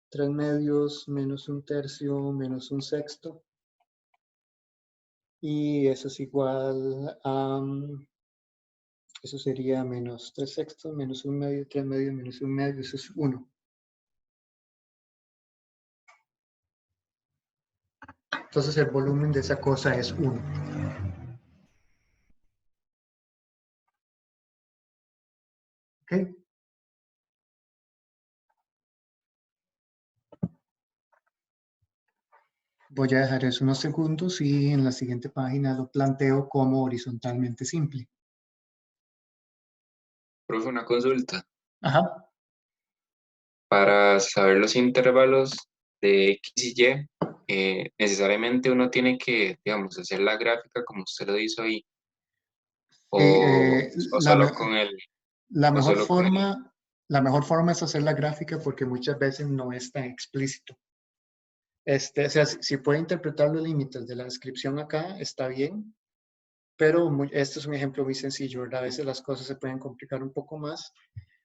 3 medios menos 1/3 menos 1/6. Y eso es igual a... eso sería menos 3/6 menos 1 medio, 3 medios menos 1 medio, eso es 1. Entonces el volumen de esa cosa es 1. ¿Ok? Voy a dejar eso unos segundos y en la siguiente página lo planteo como horizontalmente simple. Profe, una consulta. Ajá. Para saber los intervalos de X y Y, necesariamente uno tiene que, digamos, hacer la gráfica como usted lo hizo ahí. Sí, O solo con el... la o mejor solo con el... forma es hacer la gráfica porque muchas veces no es tan explícito. O sea, si puede interpretar los límites de la descripción acá, está bien, pero este es un ejemplo muy sencillo, ¿verdad? A veces las cosas se pueden complicar un poco más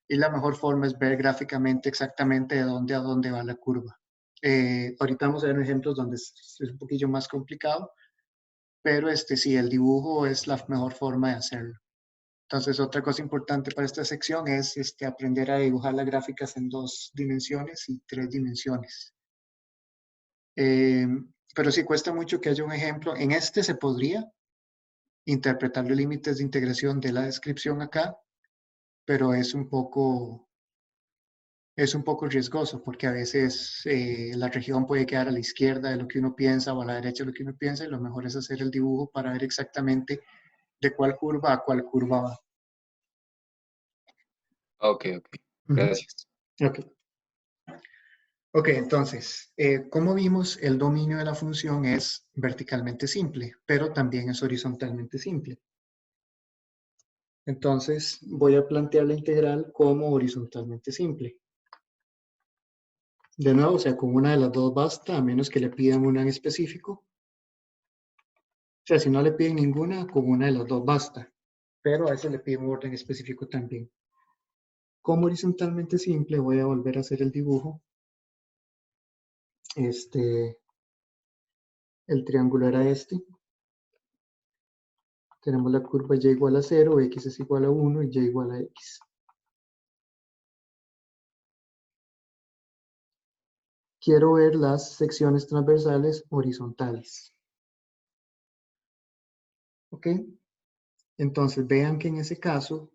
y la mejor forma es ver gráficamente exactamente de dónde a dónde va la curva. Ahorita vamos a ver ejemplos donde es un poquillo más complicado, pero sí, el dibujo es la mejor forma de hacerlo. Entonces, otra cosa importante para esta sección es aprender a dibujar las gráficas en 2 dimensiones y 3 dimensiones. Pero sí cuesta mucho que haya un ejemplo. En este se podría interpretar los límites de integración de la descripción acá, pero es un poco riesgoso porque a veces la región puede quedar a la izquierda de lo que uno piensa o a la derecha de lo que uno piensa y lo mejor es hacer el dibujo para ver exactamente de cuál curva a cuál curva va. Ok, gracias. Ok. Ok, entonces, como vimos, el dominio de la función es verticalmente simple, pero también es horizontalmente simple. Entonces, voy a plantear la integral como horizontalmente simple. De nuevo, o sea, con una de las dos basta, a menos que le pidan una en específico. O sea, si no le piden ninguna, con una de las dos basta. Pero a veces le piden un orden específico también. Como horizontalmente simple, voy a volver a hacer el dibujo. El triángulo era este. Tenemos la curva y igual a 0, x es igual a 1 y y igual a x. Quiero ver las secciones transversales horizontales. ¿Ok? Entonces, vean que en ese caso,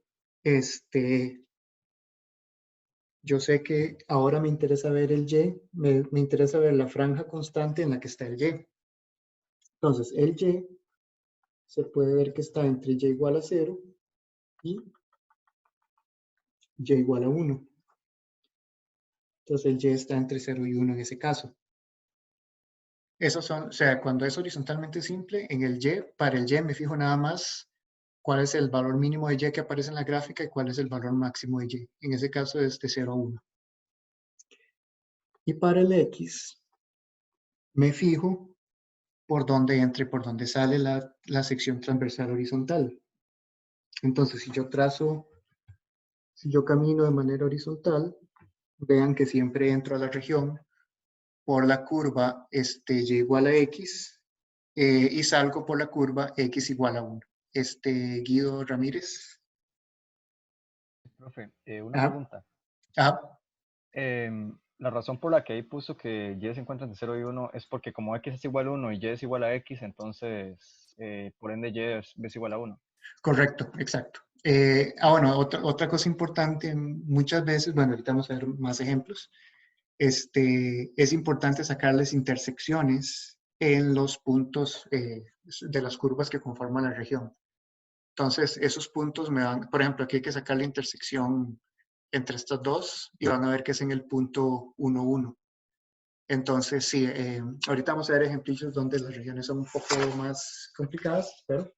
yo sé que ahora me interesa ver el y, me interesa ver la franja constante en la que está el y. Entonces, el y se puede ver que está entre y igual a 0 y y igual a 1. Entonces, el y está entre 0 y 1 en ese caso. Esos son, o sea, cuando es horizontalmente simple, en el y, para el y me fijo nada más cuál es el valor mínimo de y que aparece en la gráfica y cuál es el valor máximo de y. En ese caso es de 0 a 1. Y para el x, me fijo por dónde entra y por dónde sale la sección transversal horizontal. Entonces, si yo camino de manera horizontal, vean que siempre entro a la región por la curva y igual a x y salgo por la curva x igual a 1. Guido Ramírez. Profe, una Ah. pregunta. Ah, la razón por la que ahí puso que y se encuentra entre 0 y 1 es porque como x es igual a 1 y y es igual a x, entonces por ende es igual a 1. Correcto, exacto. Bueno, otra cosa importante, muchas veces, bueno, ahorita vamos a ver más ejemplos, es importante sacarles intersecciones en los puntos de las curvas que conforman la región. Entonces, esos puntos me van, por ejemplo, aquí hay que sacar la intersección entre estas dos y van a ver que es en el punto 1, 1. Entonces, sí, ahorita vamos a ver ejemplillos donde las regiones son un poco más complicadas, pero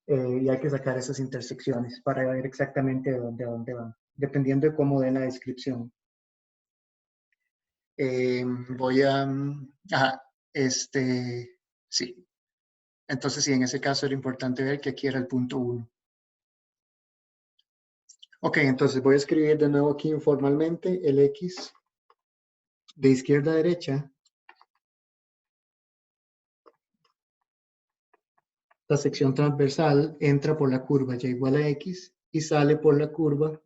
y hay que sacar esas intersecciones para ver exactamente a dónde van, dependiendo de cómo den la descripción. Voy a, sí. Entonces, sí, en ese caso era importante ver que aquí era el punto 1. Ok, entonces voy a escribir de nuevo aquí informalmente el X de izquierda a derecha. La sección transversal entra por la curva y igual a X y sale por la curva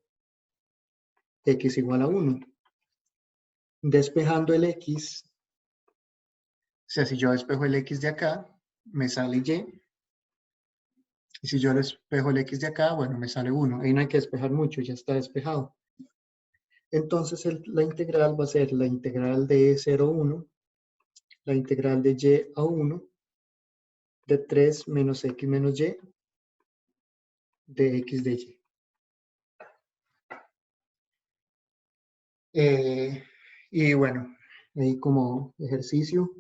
X igual a 1. Despejando el X, o sea, si yo despejo el X de acá, me sale Y. Y si yo despejo el X de acá, bueno, me sale 1. Ahí no hay que despejar mucho, ya está despejado. Entonces la integral va a ser la integral de 0 a 1, la integral de Y a 1, de 3 menos X menos Y, de X de Y. Y bueno, ahí como ejercicio,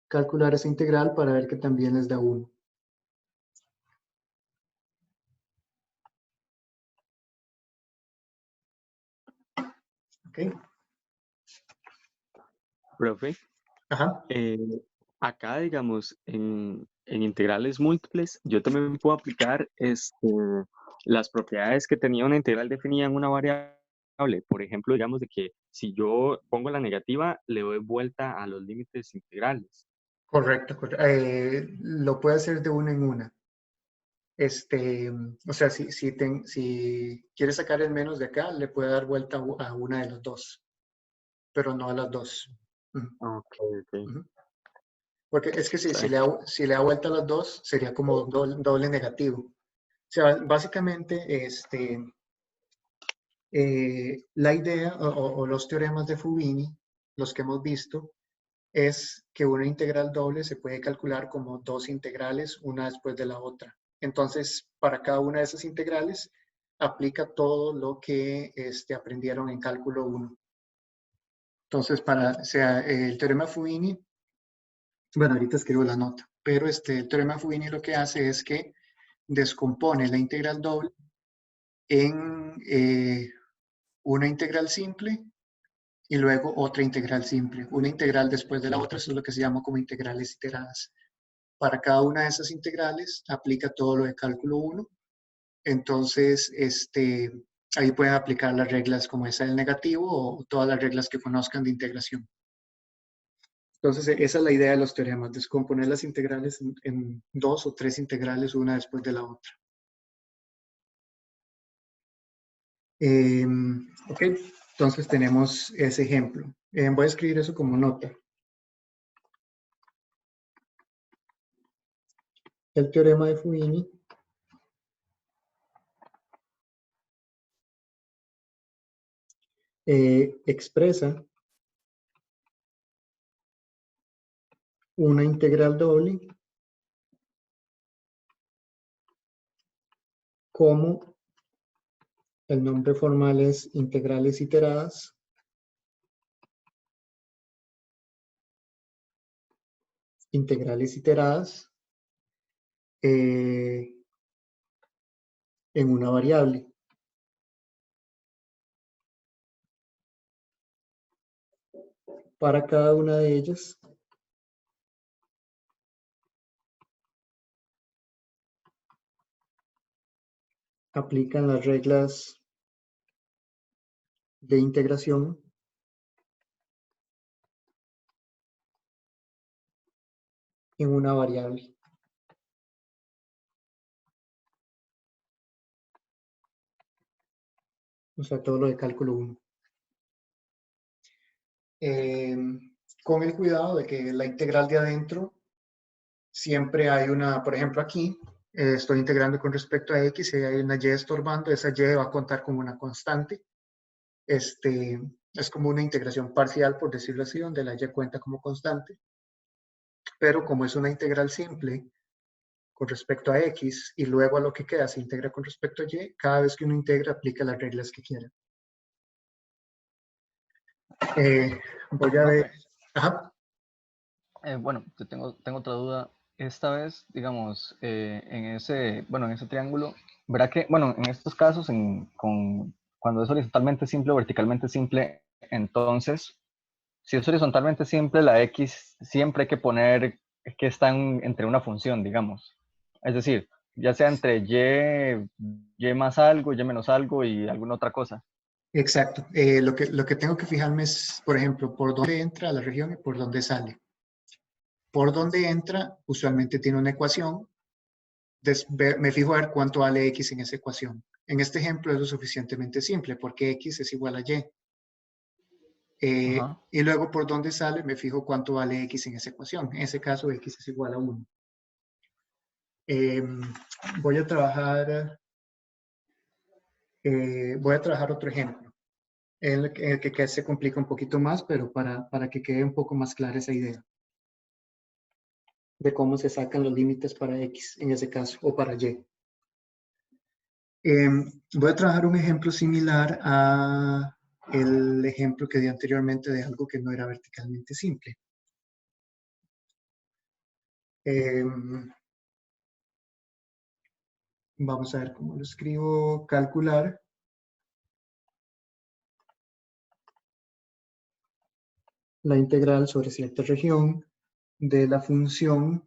calcular esa integral para ver que también les da 1. ¿Ok? Profe, Ajá. acá, digamos, en integrales múltiples, yo también puedo aplicar las propiedades que tenía una integral definida en una variable. Por ejemplo, digamos de que si yo pongo la negativa, le doy vuelta a los límites integrales. Correcto. Lo puede hacer de una en una. O sea, si quieres sacar el menos de acá, le puede dar vuelta a una de las dos, pero no a las dos. Ok, ok. Porque es que si Sí. le da vuelta a las dos, sería como doble negativo. O sea, básicamente, la idea o los teoremas de Fubini, los que hemos visto, es que una integral doble se puede calcular como dos integrales, una después de la otra. Entonces, para cada una de esas integrales, aplica todo lo que aprendieron en cálculo 1. Entonces, el teorema Fubini, bueno, ahorita escribo la nota, pero el teorema Fubini lo que hace es que descompone la integral doble en una integral simple y luego otra integral simple. Una integral después de la otra, eso es lo que se llama como integrales iteradas. Para cada una de esas integrales aplica todo lo de cálculo 1. Entonces, ahí pueden aplicar las reglas como esa del negativo o todas las reglas que conozcan de integración. Entonces, esa es la idea de los teoremas, descomponer las integrales en dos o tres integrales, una después de la otra. Ok, entonces tenemos ese ejemplo. Voy a escribir eso como nota. El teorema de Fubini expresa una integral doble como el nombre formal es integrales iteradas en una variable. Para cada una de ellas, aplican las reglas de integración en una variable. O sea, todo lo de cálculo 1. con el cuidado de que la integral de adentro siempre hay una, por ejemplo aquí, estoy integrando con respecto a x y hay una y estorbando, esa y va a contar como una constante. Es como una integración parcial, por decirlo así, donde la y cuenta como constante. Pero como es una integral simple con respecto a x y luego a lo que queda se integra con respecto a y, cada vez que uno integra aplica las reglas que quiera. Voy a ver. Ajá. Bueno, yo tengo otra duda. Esta vez, digamos, en ese triángulo, verá que, bueno, en estos casos, cuando es horizontalmente simple o verticalmente simple, entonces, si es horizontalmente simple, la x siempre hay que poner que está entre una función, digamos. Es decir, ya sea entre y más algo, y menos algo y alguna otra cosa. Exacto. Lo que tengo que fijarme es, por ejemplo, por dónde entra la región y por dónde sale. Por dónde entra, usualmente tiene una ecuación. Me fijo a ver cuánto vale x en esa ecuación. En este ejemplo es lo suficientemente simple porque x es igual a y. Y luego por dónde sale, me fijo cuánto vale x en esa ecuación. En ese caso, x es igual a 1. Voy a trabajar otro ejemplo, en el que se complica un poquito más, pero para que quede un poco más clara esa idea de cómo se sacan los límites para x en ese caso, o para y. Voy a trabajar un ejemplo similar a el ejemplo que di anteriormente de algo que no era verticalmente simple. Vamos a ver cómo lo escribo. Calcular la integral sobre cierta región de la función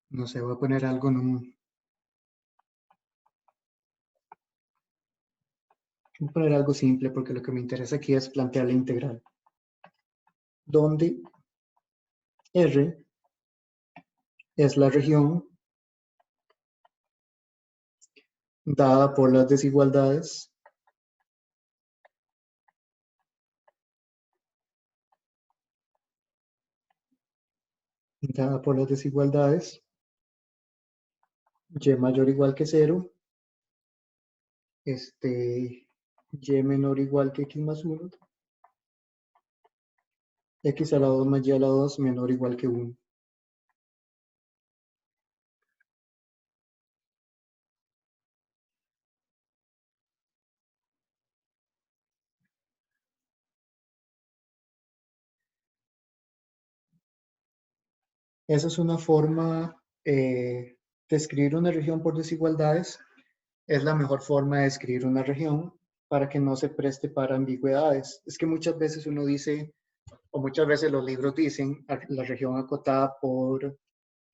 no sé, voy a poner algo voy a poner algo simple porque lo que me interesa aquí es plantear la integral. Donde R es la región dada por las desigualdades y mayor o igual que 0, y menor o igual que x más 1, x a la 2 más y a la 2 menor o igual que 1. Esa es una forma de escribir una región por desigualdades. Es la mejor forma de escribir una región para que no se preste para ambigüedades. Es que muchas veces uno dice, o muchas veces los libros dicen, la región acotada por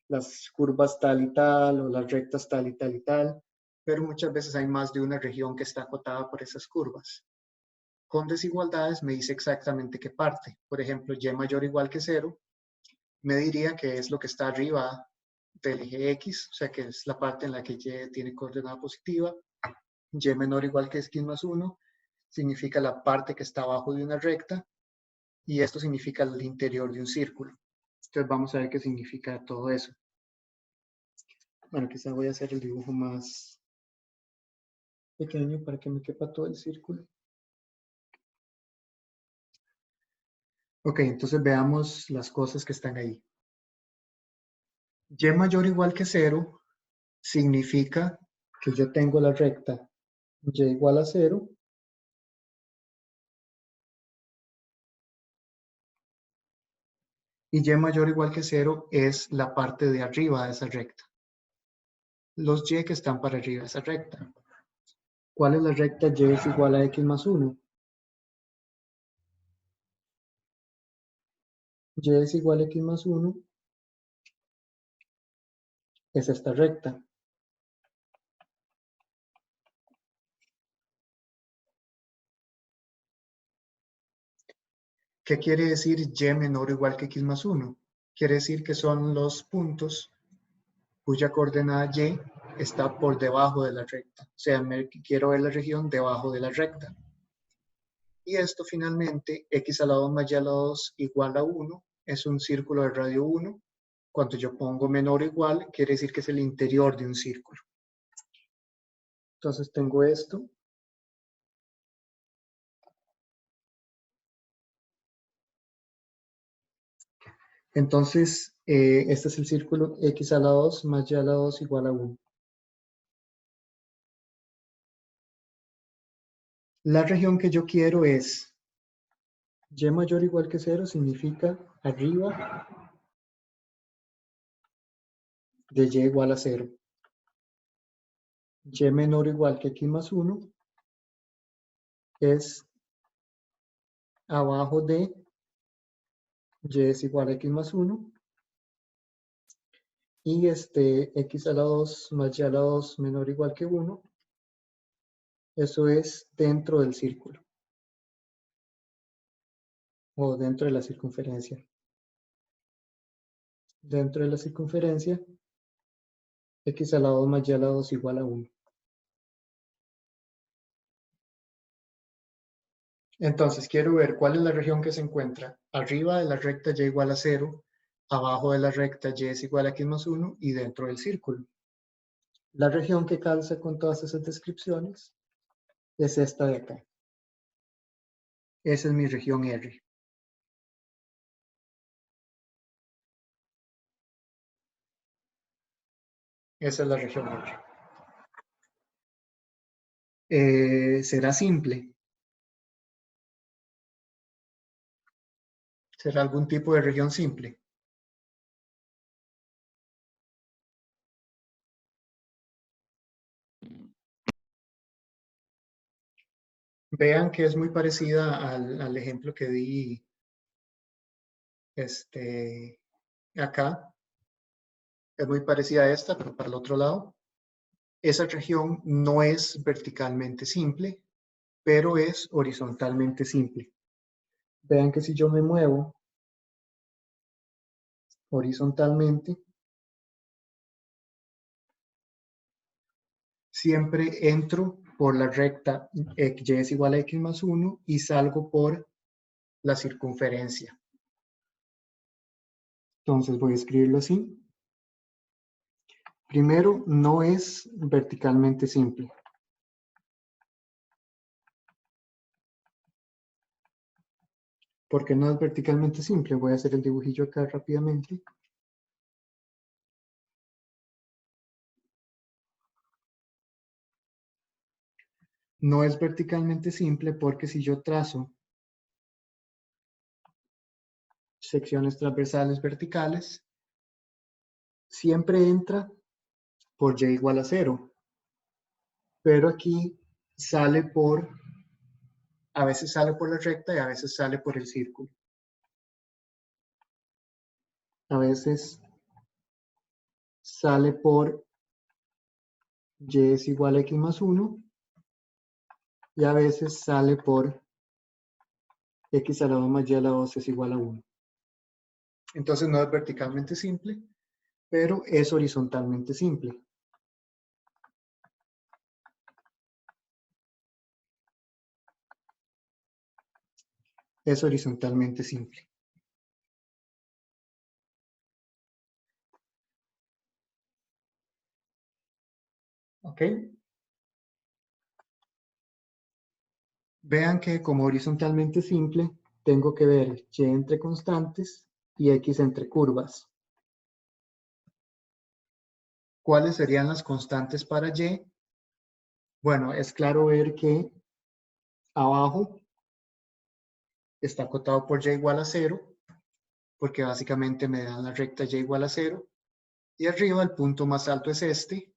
las curvas tal y tal, o las rectas tal y tal y tal, pero muchas veces hay más de una región que está acotada por esas curvas. Con desigualdades me dice exactamente qué parte. Por ejemplo, y mayor o igual que 0, me diría que es lo que está arriba del eje X, o sea que es la parte en la que y tiene coordenada positiva. Y menor o igual que x más 1 significa la parte que está abajo de una recta, y esto significa el interior de un círculo. Entonces vamos a ver qué significa todo eso. Bueno, quizá voy a hacer el dibujo más pequeño para que me quepa todo el círculo. Ok, entonces veamos las cosas que están ahí. Y mayor o igual que 0 significa que yo tengo la recta y igual a 0 y y mayor o igual que 0 es la parte de arriba de esa recta. Los y que están para arriba de esa recta. ¿Cuál es la recta y es igual a x más 1? Y es igual a x más 1 es esta recta. ¿Qué quiere decir y menor o igual que x más 1? Quiere decir que son los puntos cuya coordenada y está por debajo de la recta. O sea, quiero ver la región debajo de la recta. Y esto finalmente, x a la 2 más y a la 2 igual a 1, es un círculo de radio 1. Cuando yo pongo menor o igual, quiere decir que es el interior de un círculo. Entonces tengo esto. Entonces, este es el círculo x a la 2 más y a la 2 igual a 1. La región que yo quiero es y mayor o igual que 0, significa arriba de y igual a 0. Y menor o igual que x más 1 es abajo de y es igual a x más 1. Y x a la 2 más y a la 2 menor o igual que 1, eso es dentro del círculo. O dentro de la circunferencia. Dentro de la circunferencia, x a la 2 más y a la 2 igual a 1. Entonces, quiero ver cuál es la región que se encuentra arriba de la recta y igual a 0, abajo de la recta y es igual a x más 1 y dentro del círculo. La región que calza con todas esas descripciones es esta de acá. Esa es mi región R. Esa es la región R. ¿Será simple? ¿Será algún tipo de región simple? Vean que es muy parecida al ejemplo que di acá. Es muy parecida a esta, pero para el otro lado. Esa región no es verticalmente simple, pero es horizontalmente simple. Vean que si yo me muevo horizontalmente, siempre entro por la recta y es igual a x más 1 y salgo por la circunferencia. Entonces voy a escribirlo así. Primero, no es verticalmente simple. ¿Por qué no es verticalmente simple? Voy a hacer el dibujillo acá rápidamente. No es verticalmente simple porque si yo trazo secciones transversales verticales, siempre entra por y igual a 0. Pero aquí sale a veces sale por la recta y a veces sale por el círculo. A veces sale por y es igual a x más 1 y a veces sale por x a la 2 más y a la 2 es igual a 1. Entonces no es verticalmente simple, pero es horizontalmente simple. Es horizontalmente simple. ¿Ok? Vean que como horizontalmente simple, tengo que ver y entre constantes y x entre curvas. ¿Cuáles serían las constantes para y? Bueno, es claro ver que abajo está acotado por y igual a 0, porque básicamente me dan la recta y igual a 0. Y arriba el punto más alto es este.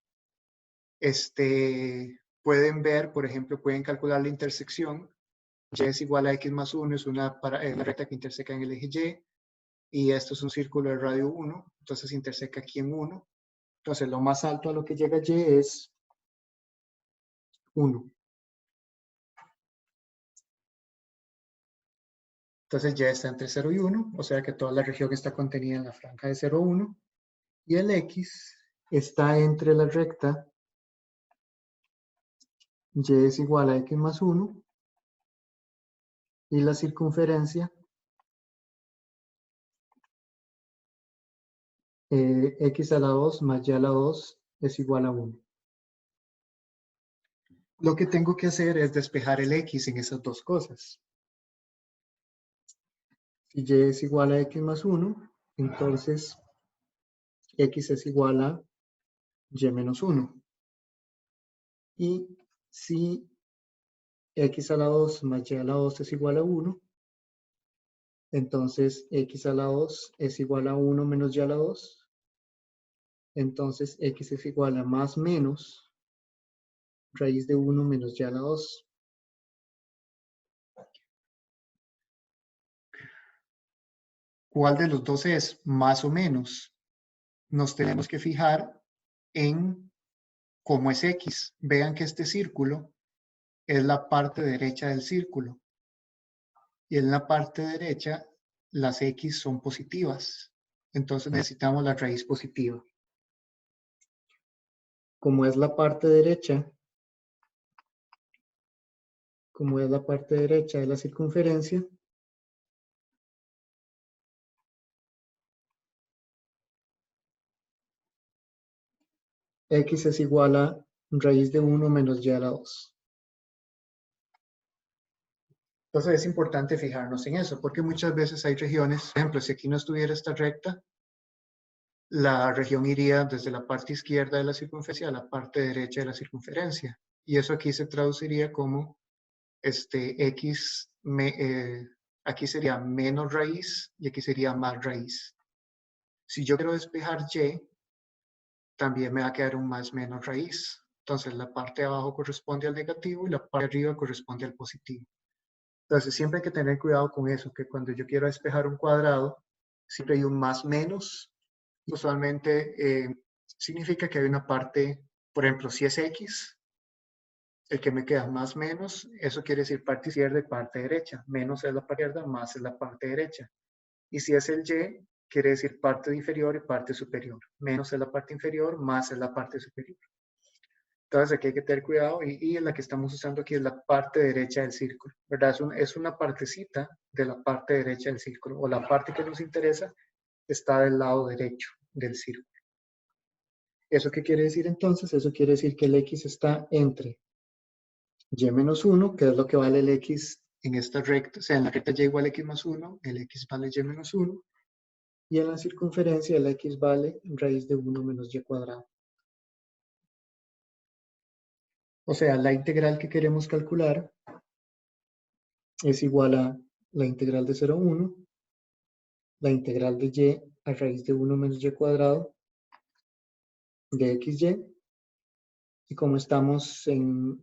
Pueden ver, por ejemplo, pueden calcular la intersección. Y es igual a x más 1, es una recta que interseca en el eje y esto es un círculo de radio 1, entonces interseca aquí en 1. Entonces lo más alto a lo que llega y es 1. Entonces y está entre 0 y 1, o sea que toda la región está contenida en la franja de 0 a 1. Y el x está entre la recta y es igual a x más 1 y la circunferencia x a la 2 más y a la 2 es igual a 1. Lo que tengo que hacer es despejar el x en esas dos cosas. Si y es igual a x más 1, entonces x es igual a y menos 1. Y si x a la 2 más y a la 2 es igual a 1, entonces x a la 2 es igual a 1 menos y a la 2. Entonces x es igual a más menos raíz de 1 menos y a la 2. ¿Cuál de los dos es? Más o menos. Nos tenemos que fijar en cómo es x. Vean que este círculo es la parte derecha del círculo. Y en la parte derecha las x son positivas. Entonces necesitamos la raíz positiva. Como es la parte derecha, de la circunferencia, x es igual a raíz de 1 menos y a la 2. Entonces es importante fijarnos en eso, porque muchas veces hay regiones, por ejemplo, si aquí no estuviera esta recta, la región iría desde la parte izquierda de la circunferencia a la parte derecha de la circunferencia. Y eso aquí se traduciría como x, aquí sería menos raíz y aquí sería más raíz. Si yo quiero despejar y, también me va a quedar un más menos raíz. Entonces la parte de abajo corresponde al negativo y la parte de arriba corresponde al positivo. Entonces siempre hay que tener cuidado con eso, que cuando yo quiero despejar un cuadrado, siempre hay un más menos. Usualmente significa que hay una parte, por ejemplo, si es x, el que me queda más menos, eso quiere decir parte izquierda y parte derecha. Menos es la parte izquierda, más es la parte derecha. Y si es el y, quiere decir parte inferior y parte superior. Menos es la parte inferior, más es la parte superior. Entonces aquí hay que tener cuidado y la que estamos usando aquí es la parte derecha del círculo, ¿verdad? Es una partecita de la parte derecha del círculo, o la parte que nos interesa está del lado derecho del círculo. ¿Eso qué quiere decir entonces? Eso quiere decir que el x está entre y menos 1, que es lo que vale el x en esta recta, o sea, en la recta y igual a x más 1, el x vale y menos 1, y en la circunferencia el x vale raíz de 1 menos y cuadrado. O sea, la integral que queremos calcular es igual a la integral de 0 a 1, la integral de y a raíz de 1 menos y cuadrado de xy, y como estamos en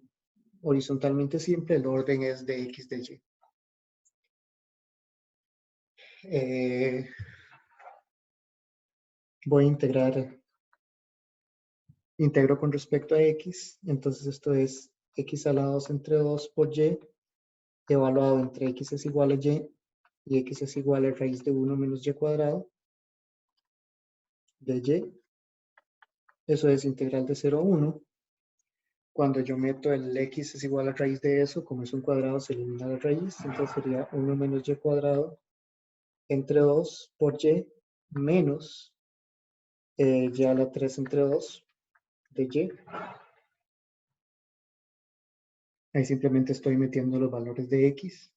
horizontalmente simple, el orden es de x de y. Voy a integro con respecto a x, entonces esto es x a la 2 entre 2 por y, evaluado entre x es igual a y x es igual a raíz de 1 menos y cuadrado de y. Eso es integral de 0 a 1. Cuando yo meto el x es igual a raíz de eso, como es un cuadrado se elimina la raíz, entonces sería 1 menos y cuadrado entre 2 por y menos y a la 3 entre 2 de y. Ahí simplemente estoy metiendo los valores de x.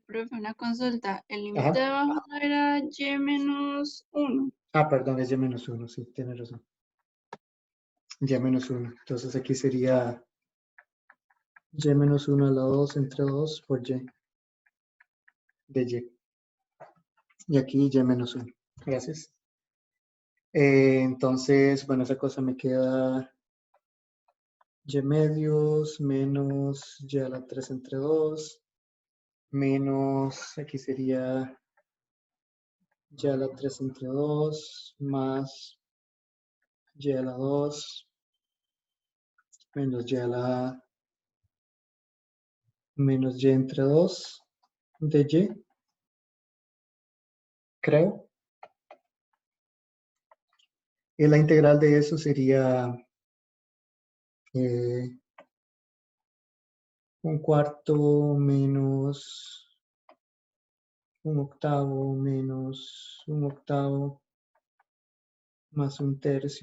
Profe, una consulta. El límite Ajá. de abajo no era y menos 1. Ah, perdón, es y menos 1, sí, tiene razón. Y menos 1. Entonces aquí sería y menos 1 a la 2 entre 2 por y de y. Y aquí y menos 1. Gracias. Entonces, bueno, esa cosa me queda y medios menos y a la 3 entre 2 menos, aquí sería y a la 3 entre 2 más y a la 2 menos y a la menos y entre 2 de y, creo. Y la integral de eso sería 1/4 menos 1/8 menos 1/8 más 1/3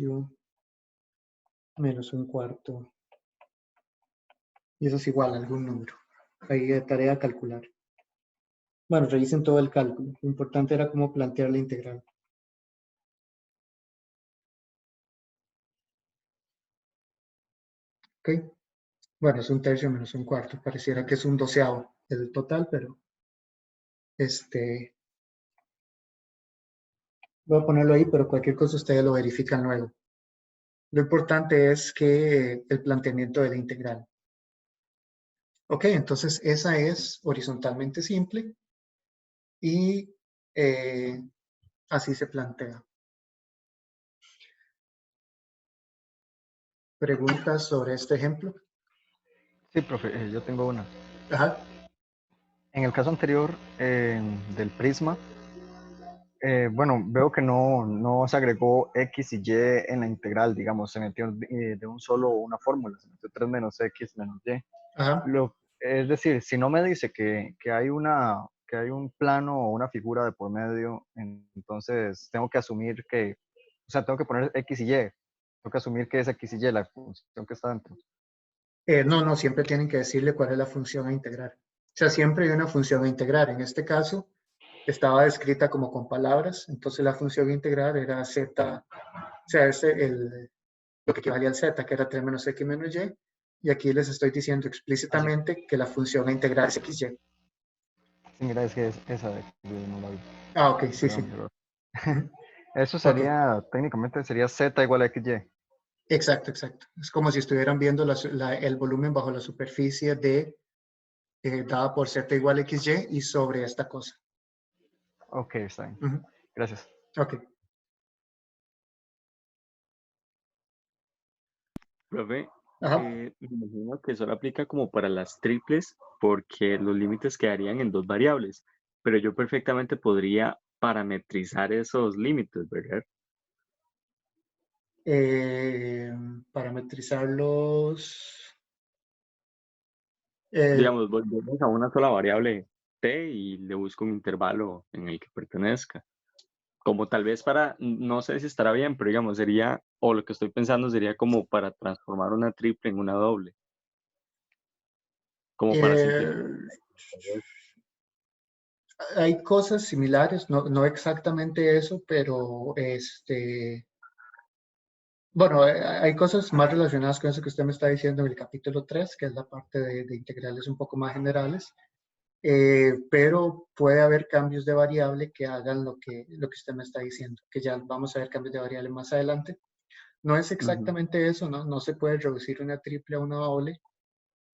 menos 1/4. Y eso es igual a algún número. Ahí de tarea a calcular. Bueno, revisen todo el cálculo. Lo importante era cómo plantear la integral. ¿Ok? Bueno, es 1/3 menos 1/4. Pareciera que es 1/12 el total, pero voy a ponerlo ahí, pero cualquier cosa ustedes lo verifican luego. Lo importante es que el planteamiento de la integral. Ok, entonces esa es horizontalmente simple y así se plantea. ¿Preguntas sobre este ejemplo? Sí, profe, yo tengo una. Ajá. En el caso anterior del prisma, bueno, veo que no se agregó x y y en la integral, digamos, se metió de un solo una fórmula, se metió 3 menos x menos y. Ajá. Es decir, si no me dice que hay que hay un plano o una figura de por medio, entonces tengo que asumir que, o sea, tengo que poner x y y, tengo que asumir que es x y y la función que está dentro. No, siempre tienen que decirle cuál es la función a integrar. O sea, siempre hay una función a integrar. En este caso, estaba descrita como con palabras, entonces la función a integrar era z, o sea, lo que equivalía al z, que era 3 menos x menos y, y aquí les estoy diciendo explícitamente que la función a integrar es xy. Sí, mira, es que es esa de que no la vi. Ah, ok, sí, Perdón, sí. mi error. Ujú. Eso Ok, sería, técnicamente sería z igual a xy. exacto, exacto. Es como si estuvieran viendo el volumen bajo la superficie dada por z igual a xy y sobre esta cosa. Ok, está bien. Ujú. Gracias. Ok. Profe, Ajá. me imagino que solo aplica como para las triples porque los límites quedarían en dos variables, pero yo perfectamente podría parametrizar esos límites, ¿verdad? Parametrizarlos. eh, Digamos, volvemos a una sola variable t y le busco un intervalo en el que pertenezca. Como tal vez para, no sé si estará bien, pero digamos, sería, o lo que estoy pensando sería como para transformar una triple en una doble, como para simplificar. eh, Hay cosas similares, no exactamente eso, pero bueno, hay cosas más relacionadas con eso que usted me está diciendo en el capítulo 3, que es la parte de integrales un poco más generales, pero puede haber cambios de variable que hagan lo que usted me está diciendo, que ya vamos a ver cambios de variable más adelante. No es Ujú. exactamente eso, ¿no? No se puede reducir una triple a una doble,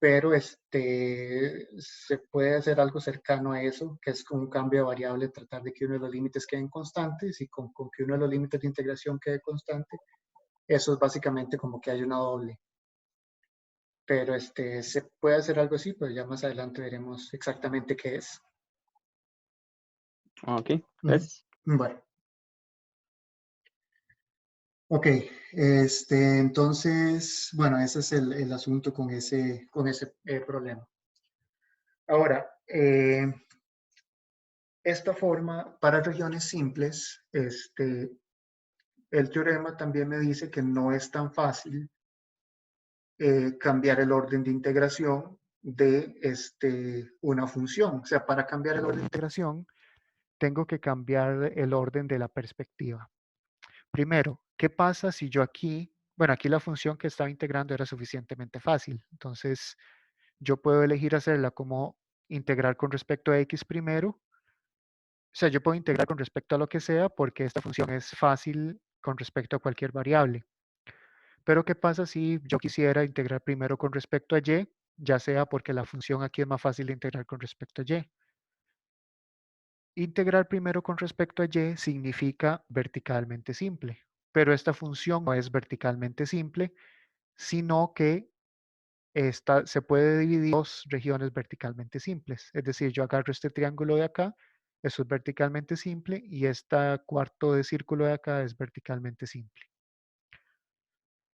pero se puede hacer algo cercano a eso, que es con un cambio de variable, tratar de que uno de los límites queden constantes y con que uno de los límites de integración quede constante. Eso es básicamente como que hay una doble. Pero se puede hacer algo así, pero ya más adelante veremos exactamente qué es. Ok, Ujú. gracias. Bueno, ok. Entonces, bueno, ese es el asunto con ese problema. Ahora, esta forma para regiones simples, el teorema también me dice que no es tan fácil cambiar el orden de integración de una función. O sea, para cambiar el orden de Integración, tengo que cambiar el orden de la perspectiva. Primero, ¿qué pasa si yo aquí, bueno, aquí la función que estaba integrando era suficientemente fácil? Entonces, yo puedo elegir hacerla como integrar con respecto a x primero. O sea, yo puedo integrar con respecto a lo que sea porque esta función es fácil con respecto a cualquier variable. Pero ¿qué pasa si yo quisiera integrar primero con respecto a y, ya sea porque la función aquí es más fácil de integrar con respecto a y? Integrar primero con respecto a y significa verticalmente simple, pero esta función no es verticalmente simple, sino que se puede dividir en dos regiones verticalmente simples. Es decir, yo agarro este triángulo de acá, eso es verticalmente simple, y este cuarto de círculo de acá es verticalmente simple.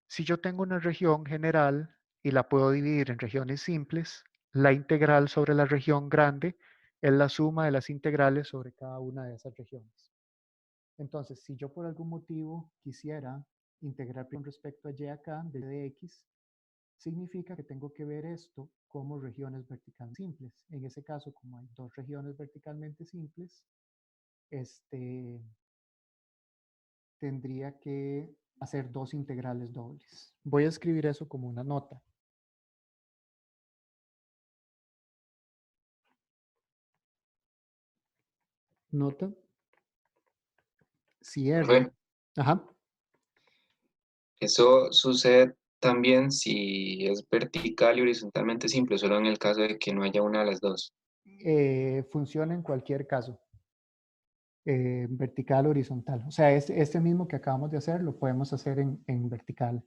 Si yo tengo una región general y la puedo dividir en regiones simples, la integral sobre la región grande es la suma de las integrales sobre cada una de esas regiones. Entonces, si yo por algún motivo quisiera integrar con respecto a y acá, de x, significa que tengo que ver esto como regiones verticales simples. En ese caso, como hay dos regiones verticalmente simples, tendría que hacer dos integrales dobles. Voy a escribir eso como una nota. Nota. Si R. Profe, Ajá. eso sucede también si es vertical y horizontalmente simple, solo en el caso de que no haya una de las dos. Funciona en cualquier caso. Vertical, horizontal. O sea, este mismo que acabamos de hacer lo podemos hacer en vertical.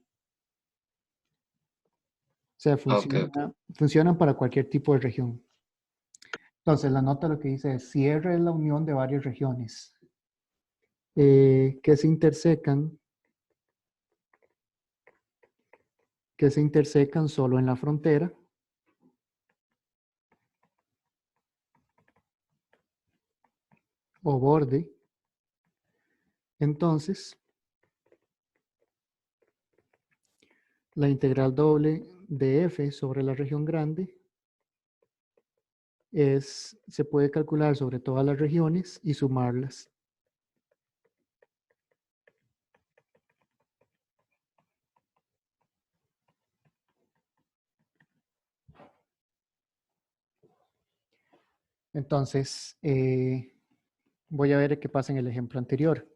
O sea, funcionan para cualquier tipo de región. Entonces, la nota lo que dice es, si R es la unión de varias regiones que se intersecan solo en la frontera, o borde, entonces la integral doble de f sobre la región grande se puede calcular sobre todas las regiones y sumarlas. Entonces, voy a ver qué pasa en el ejemplo anterior.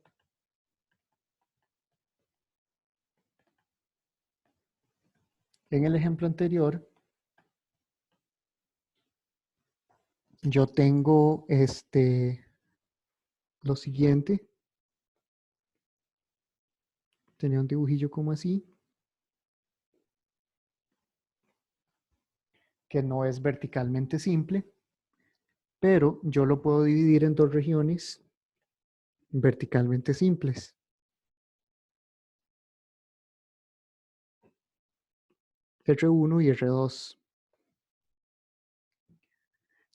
En el ejemplo anterior, yo tengo lo siguiente. Tenía un dibujillo como así, que no es verticalmente simple, pero yo lo puedo dividir en dos regiones verticalmente simples. R1 y R2.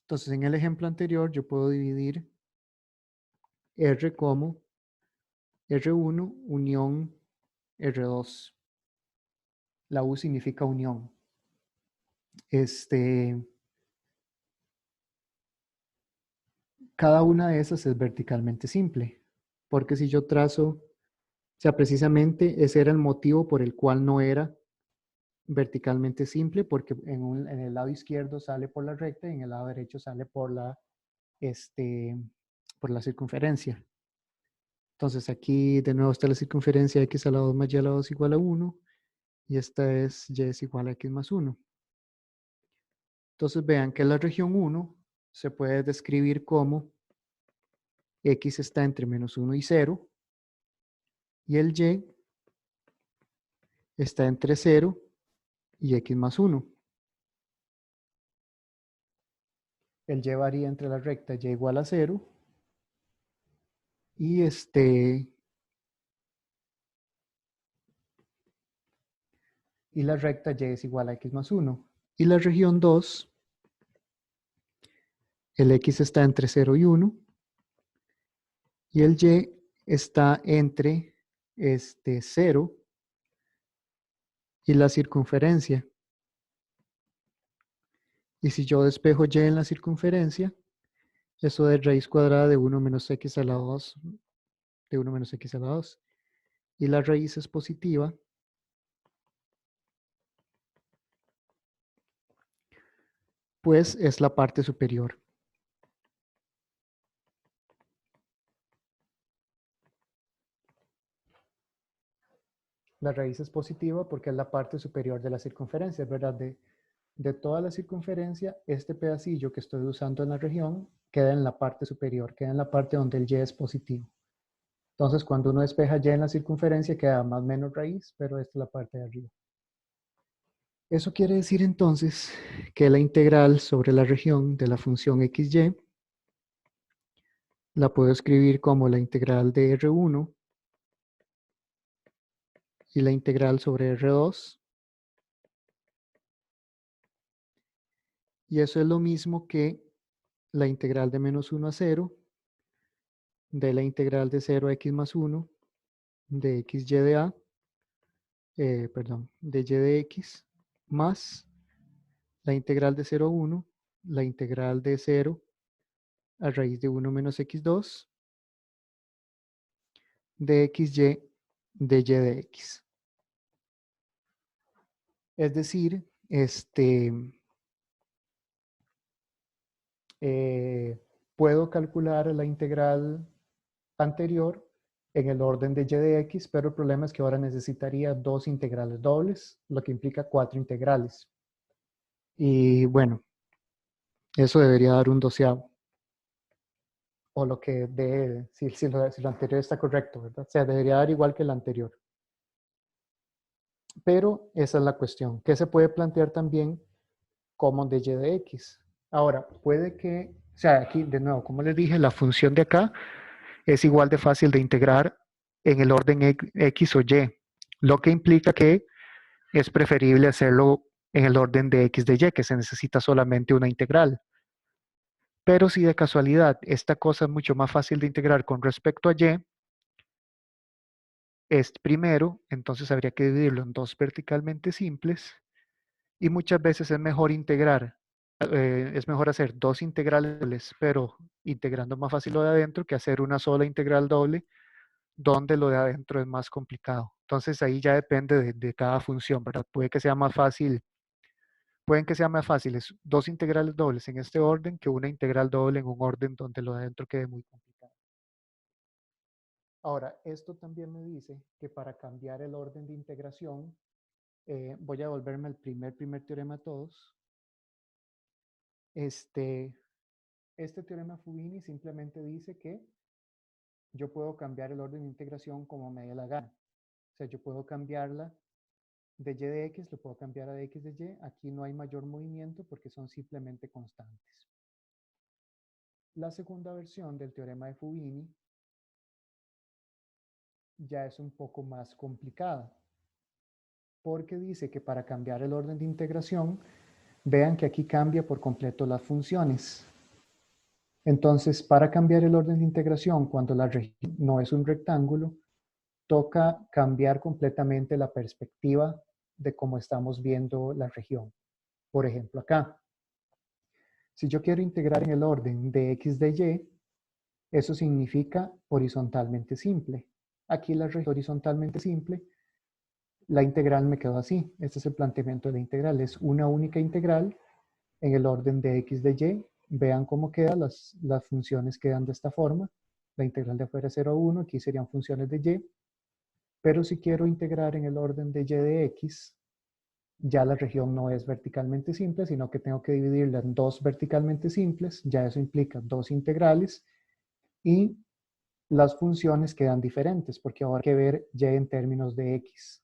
Entonces, en el ejemplo anterior, yo puedo dividir R como R1 unión R2. La U significa unión. Cada una de esas es verticalmente simple, porque si yo trazo, o sea, precisamente ese era el motivo por el cual no era verticalmente simple, porque en el lado izquierdo sale por la recta y en el lado derecho sale por la circunferencia. Entonces aquí de nuevo está la circunferencia x a la 2 más y a la 2 igual a 1, y esta es y es igual a x más 1. Entonces vean que la región 1 se puede describir como x está entre menos 1 y 0, y el y está entre 0 y x más 1. El y varía entre la recta y igual a 0 y y la recta y es igual a x más 1. Y la región 2, el x está entre 0 y 1 y el y está entre 0 y la circunferencia. Y si yo despejo y en la circunferencia, eso es raíz cuadrada de 1 menos x a la 2, de 1 menos x a la 2. Y la raíz es positiva, pues es la parte superior. La raíz es positiva porque es la parte superior de la circunferencia, ¿verdad? De toda la circunferencia, este pedacillo que estoy usando en la región queda en la parte superior, queda en la parte donde el y es positivo. Entonces, cuando uno despeja y en la circunferencia, queda más o menos raíz, pero esta es la parte de arriba. Eso quiere decir entonces que la integral sobre la región de la función xy la puedo escribir como la integral de R1 y la integral sobre R2. Y eso es lo mismo que la integral de menos 1 a 0 de la integral de 0 a x más 1 de xy de a, perdón, de y de x más la integral de 0 a 1, la integral de 0 a raíz de 1 menos x2 de xy de y de x. Es decir, puedo calcular la integral anterior en el orden de y de x, pero el problema es que ahora necesitaría dos integrales dobles, lo que implica 4 integrales. Y bueno, eso debería dar un doceavo. O lo que dé, si lo anterior está correcto, ¿verdad? O sea, debería dar igual que el anterior. Pero esa es la cuestión, que se puede plantear también como de y de x. Ahora, puede que, o sea, aquí de nuevo, como les dije, la función de acá es igual de fácil de integrar en el orden x o y, lo que implica que es preferible hacerlo en el orden de x de y, que se necesita solamente una integral. Pero si de casualidad esta cosa es mucho más fácil de integrar con respecto a y, es primero, entonces habría que dividirlo en dos verticalmente simples, y muchas veces es mejor integrar, es mejor hacer dos integrales dobles, pero integrando más fácil lo de adentro que hacer una sola integral doble, donde lo de adentro es más complicado. Entonces ahí ya depende de cada función, ¿verdad? Puede que sea más fácil, pueden que sea más fáciles dos integrales dobles en este orden que una integral doble en un orden donde lo de adentro quede muy complicado. Ahora, esto también me dice que para cambiar el orden de integración, voy a volverme al primer teorema de todos. Este teorema Fubini simplemente dice que yo puedo cambiar el orden de integración como me dé la gana. O sea, yo puedo cambiarla de y de x, lo puedo cambiar a de x de y. Aquí no hay mayor movimiento porque son simplemente constantes. La segunda versión del teorema de Fubini ya es un poco más complicada, porque dice que para cambiar el orden de integración, vean que aquí cambia por completo las funciones. Entonces, para cambiar el orden de integración, cuando la región no es un rectángulo, toca cambiar completamente la perspectiva de cómo estamos viendo la región. Por ejemplo, acá. Si yo quiero integrar en el orden de x de y, eso significa horizontalmente simple. Aquí la región horizontalmente simple, la integral me quedó así. Este es el planteamiento de la integral. Es una única integral en el orden de x de y. Vean cómo quedan las funciones quedan de esta forma. La integral de afuera es 0 a 1, aquí serían funciones de y. Pero si quiero integrar en el orden de y de x, ya la región no es verticalmente simple, sino que tengo que dividirla en dos verticalmente simples. Ya eso implica dos integrales y las funciones quedan diferentes porque ahora hay que ver y en términos de x.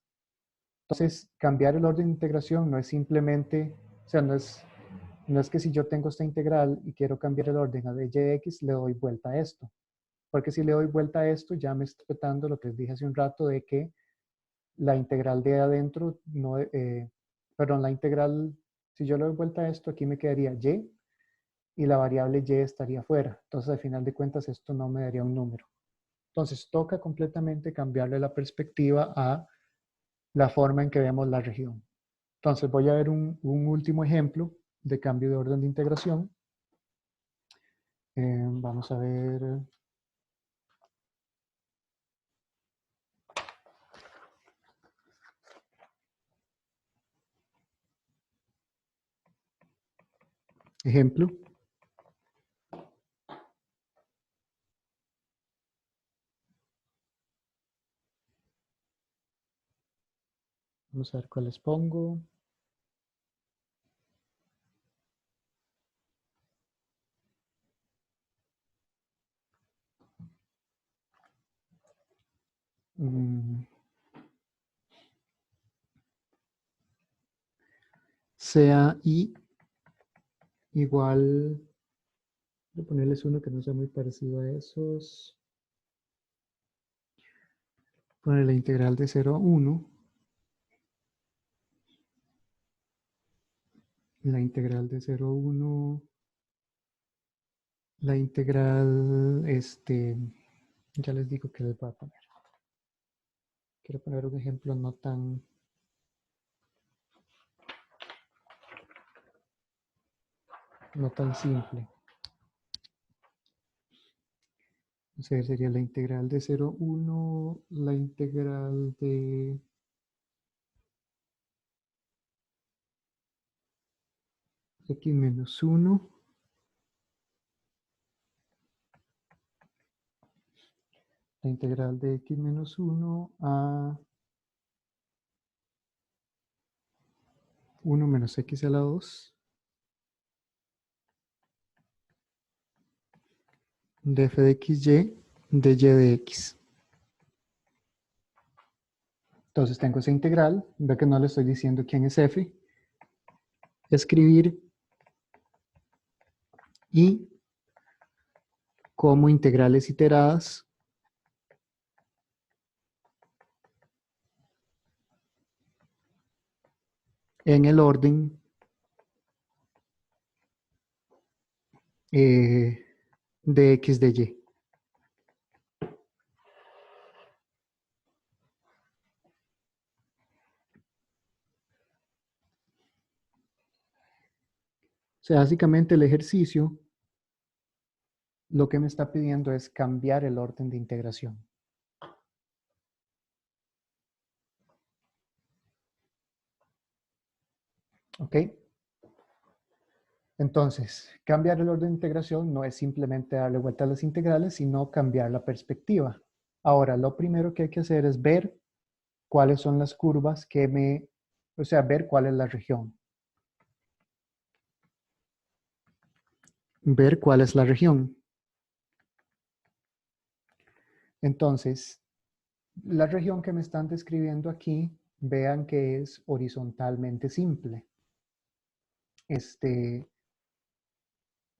Entonces, cambiar el orden de integración no es simplemente, o sea, no es que si yo tengo esta integral y quiero cambiar el orden a de y de x, le doy vuelta a esto. Porque si le doy vuelta a esto, ya me estoy respetando lo que les dije hace un rato de que la integral de adentro, no, perdón, la integral, si yo le doy vuelta a esto, aquí me quedaría y la variable y estaría fuera. Entonces, al final de cuentas, esto no me daría un número. Entonces, toca completamente cambiarle la perspectiva a la forma en que vemos la región. Entonces, voy a ver un último ejemplo de cambio de orden de integración. Vamos a ver. Ejemplo. Vamos a ver cuáles pongo. Sea i igual, voy a ponerles uno que no sea muy parecido a esos. Poner la integral de 0 a 1 la integral de 0 a 1, la integral, ya les digo que les voy a poner. Quiero poner un ejemplo no tan simple. O sea, sería la integral de 0 a 1, la integral de x menos 1, la integral de x menos 1 a 1 menos x a la 2 de f de xy de y de x. Entonces tengo esa integral, ve que no le estoy diciendo quién es f, escribir y como integrales iteradas en el orden de x de y. O sea, básicamente el ejercicio lo que me está pidiendo es cambiar el orden de integración. ¿Ok? Entonces, cambiar el orden de integración no es simplemente darle vuelta a las integrales, sino cambiar la perspectiva. Ahora, lo primero que hay que hacer es ver cuáles son las curvas o sea, ver cuál es la región. Ver cuál es la región. Entonces, la región que me están describiendo aquí, vean que es horizontalmente simple.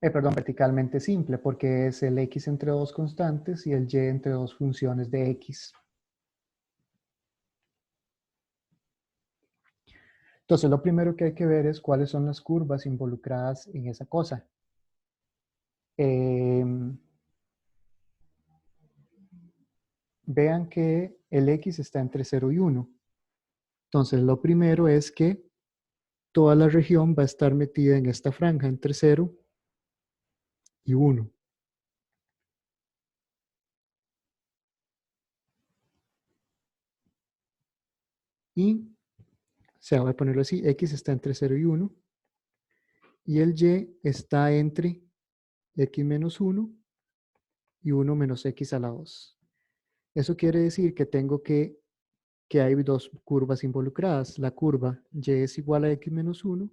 Perdón, verticalmente simple, porque es el x entre dos constantes y el y entre dos funciones de x. Entonces, lo primero que hay que ver es cuáles son las curvas involucradas en esa cosa. Vean que el x está entre 0 y 1. Entonces, lo primero es que toda la región va a estar metida en esta franja entre 0 y 1. Y, o sea, voy a ponerlo así, x está entre 0 y 1. Y el y está entre x menos 1 y 1 menos x a la 2. Eso quiere decir que tengo que hay dos curvas involucradas. La curva y es igual a x menos 1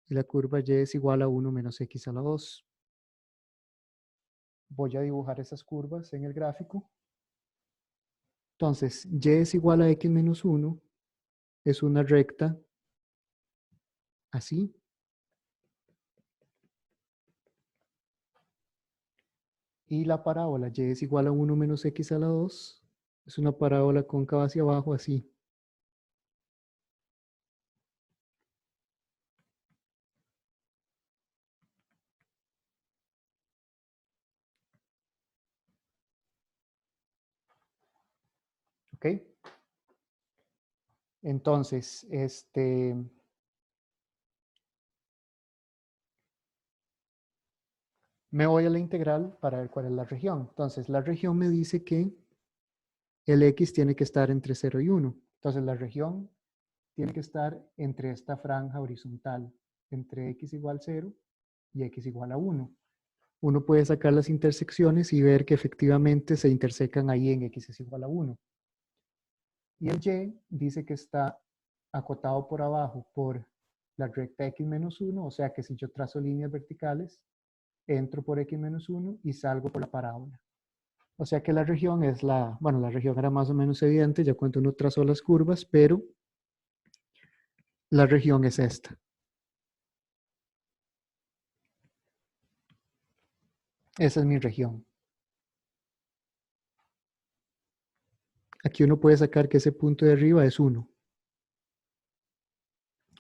y la curva y es igual a 1 menos x a la 2. Voy a dibujar esas curvas en el gráfico. Entonces, y es igual a x menos 1 es una recta así. Y la parábola y es igual a 1 menos x a la 2 es una parábola cóncava hacia abajo así. ¿Ok? Entonces, me voy a la integral para ver cuál es la región. Entonces, la región me dice que el x tiene que estar entre 0 y 1. Entonces, la región tiene que estar entre esta franja horizontal, entre x igual a 0 y x igual a 1. Uno puede sacar las intersecciones y ver que efectivamente se intersecan ahí en x es igual a 1. Y el y dice que está acotado por abajo por la recta x menos 1, o sea que si yo trazo líneas verticales, entro por x menos 1 y salgo por la parábola. O sea que la región es la región era más o menos evidente ya cuando uno trazó las curvas, pero la región es esta. Esa es mi región. Aquí uno puede sacar que ese punto de arriba es 1.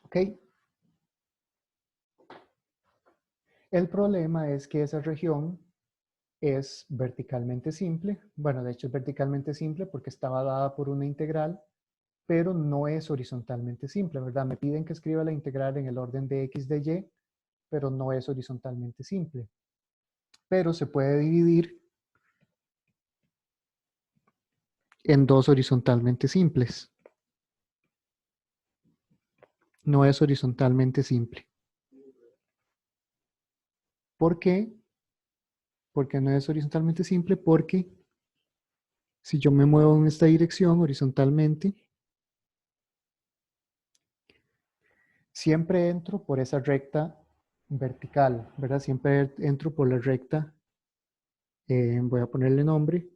¿Ok? El problema es que esa región es verticalmente simple. Bueno, de hecho es verticalmente simple porque estaba dada por una integral, pero no es horizontalmente simple, ¿verdad? Me piden que escriba la integral en el orden de x de y, pero no es horizontalmente simple. Pero se puede dividir en dos horizontalmente simples. No es horizontalmente simple. ¿Por qué? Porque no es horizontalmente simple, porque si yo me muevo en esta dirección horizontalmente, siempre entro por esa recta vertical, ¿verdad? Siempre entro por la recta, voy a ponerle nombre.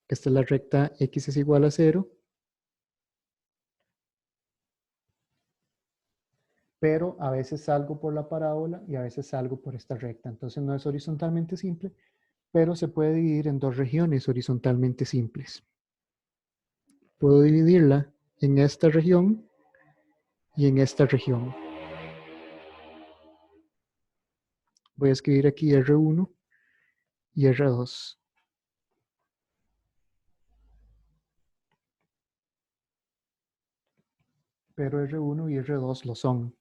Esta es la recta x es igual a 0. Pero a veces salgo por la parábola y a veces salgo por esta recta. Entonces no es horizontalmente simple, pero se puede dividir en dos regiones horizontalmente simples. Puedo dividirla en esta región y en esta región. Voy a escribir aquí R1 y R2. Pero R1 y R2 lo son.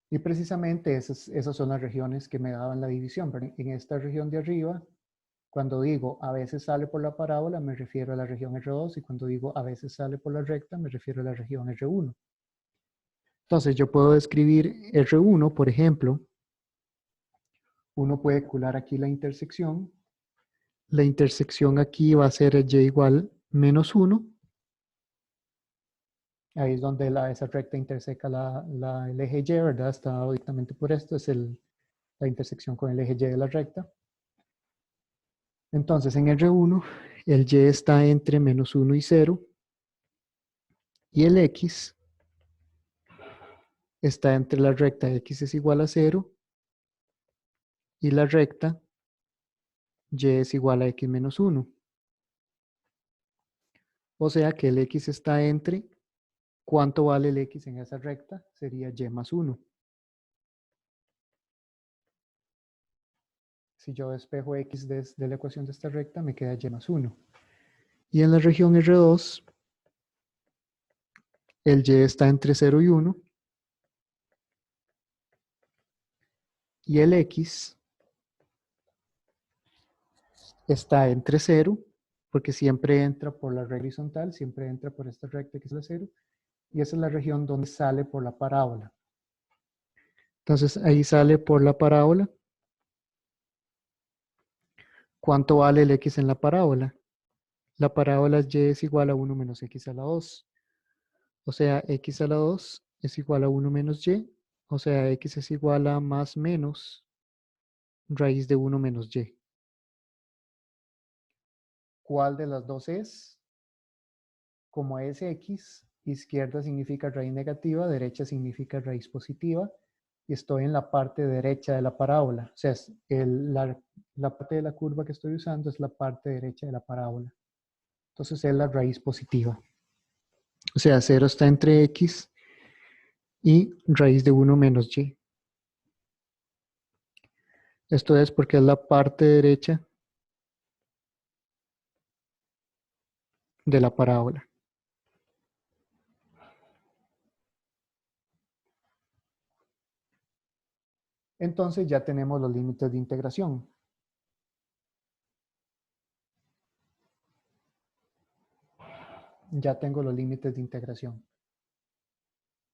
Y precisamente esas son las regiones que me daban la división. Pero en esta región de arriba, cuando digo a veces sale por la parábola, me refiero a la región R2, y cuando digo a veces sale por la recta, me refiero a la región R1. Entonces yo puedo escribir R1, por ejemplo. Uno puede calcular aquí la intersección. La intersección aquí va a ser y igual menos 1. Ahí es donde esa recta interseca el eje Y, ¿verdad? Está dado directamente por esto, es la intersección con el eje Y de la recta. Entonces en R1, el Y está entre menos 1 y 0. Y el X está entre la recta X es igual a 0 y la recta Y es igual a X menos 1. O sea que el X está entre, ¿cuánto vale el X en esa recta? Sería Y más 1. Si yo despejo X de la ecuación de esta recta, me queda Y más 1. Y en la región R2, el Y está entre 0 y 1. Y el X está entre 0, porque siempre entra por la recta horizontal, siempre entra por esta recta que es la 0. Y esa es la región donde sale por la parábola. Entonces ahí sale por la parábola. ¿Cuánto vale el X en la parábola? La parábola Y es igual a 1 menos X a la 2. O sea, X a la 2 es igual a 1 menos Y. O sea, X es igual a más menos raíz de 1 menos Y. ¿Cuál de las dos es? Como es X, izquierda significa raíz negativa, derecha significa raíz positiva, y estoy en la parte derecha de la parábola. O sea, la parte de la curva que estoy usando es la parte derecha de la parábola. Entonces es la raíz positiva. O sea, 0 está entre X y raíz de 1 menos Y. Esto es porque es la parte derecha de la parábola. Entonces ya tenemos los límites de integración. Ya tengo los límites de integración.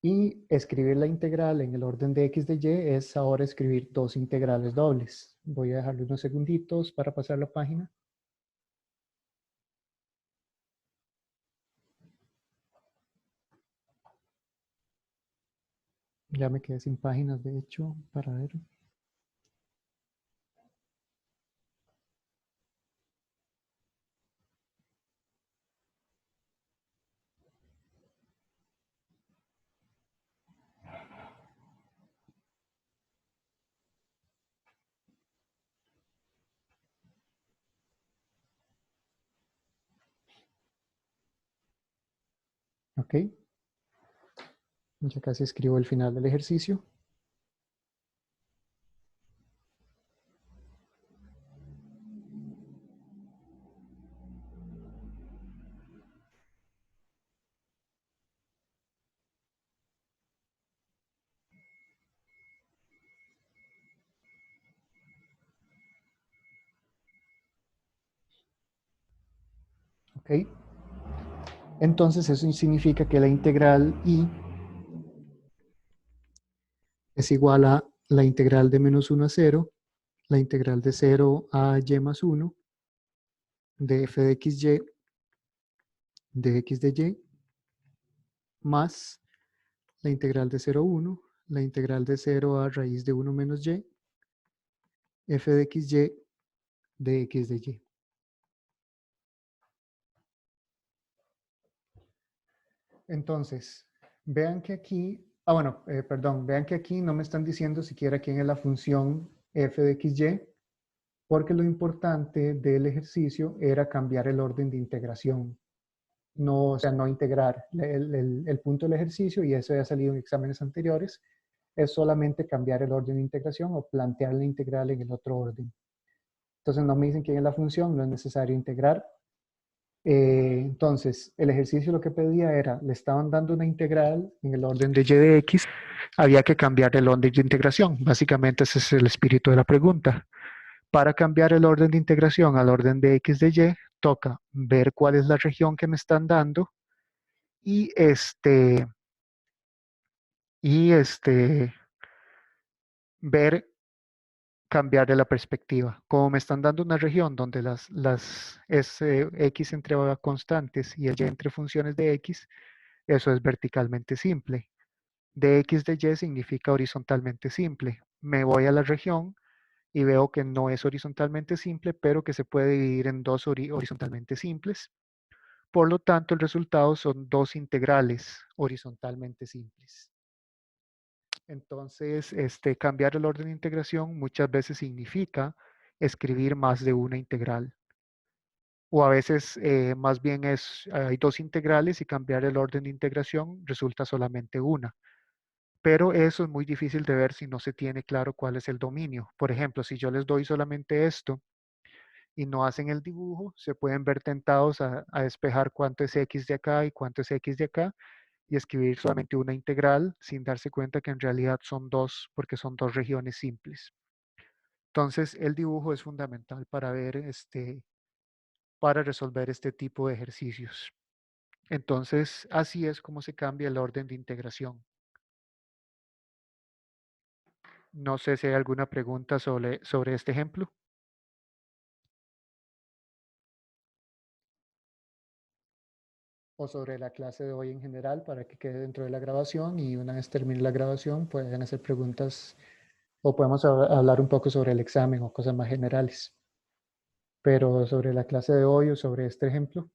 Y escribir la integral en el orden de x de y es ahora escribir dos integrales dobles. Voy a dejarle unos segunditos para pasar la página. Ya me quedé sin páginas, de hecho, para ver. Ok. Ya casi escribo el final del ejercicio. ¿Ok? Entonces eso significa que la integral I es igual a la integral de menos 1 a 0, la integral de 0 a y más 1, de f de xy, de x de y, más la integral de 0 a 1, la integral de 0 a raíz de 1 menos y, f de xy, de x de y. Entonces, vean que aquí, vean que aquí no me están diciendo siquiera quién es la función f de xy, porque lo importante del ejercicio era cambiar el orden de integración. No, o sea, no integrar el punto del ejercicio, y eso ya ha salido en exámenes anteriores, es solamente cambiar el orden de integración o plantear la integral en el otro orden. Entonces no me dicen quién es la función, no es necesario integrar. Entonces, el ejercicio lo que pedía era, le estaban dando una integral en el orden de y de x, había que cambiar el orden de integración. Básicamente ese es el espíritu de la pregunta. Para cambiar el orden de integración al orden de x de y, toca ver cuál es la región que me están dando y ver, cambiar de la perspectiva. Como me están dando una región donde es x entre constantes y el y entre funciones de x, eso es verticalmente simple. De x de y significa horizontalmente simple. Me voy a la región y veo que no es horizontalmente simple, pero que se puede dividir en dos horizontalmente simples. Por lo tanto, el resultado son dos integrales horizontalmente simples. Entonces, cambiar el orden de integración muchas veces significa escribir más de una integral. O a veces más bien hay dos integrales y cambiar el orden de integración resulta solamente una. Pero eso es muy difícil de ver si no se tiene claro cuál es el dominio. Por ejemplo, si yo les doy solamente esto y no hacen el dibujo, se pueden ver tentados a despejar cuánto es x de acá y cuánto es x de acá, y escribir solamente una integral sin darse cuenta que en realidad son dos, porque son dos regiones simples. Entonces, el dibujo es fundamental para ver para resolver este tipo de ejercicios. Entonces, así es como se cambia el orden de integración. No sé si hay alguna pregunta sobre este ejemplo. O sobre la clase de hoy en general, para que quede dentro de la grabación, y una vez termine la grabación pueden hacer preguntas o podemos hablar un poco sobre el examen o cosas más generales. Pero sobre la clase de hoy o sobre este ejemplo.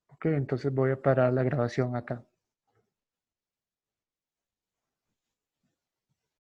Ok, entonces voy a parar la grabación acá.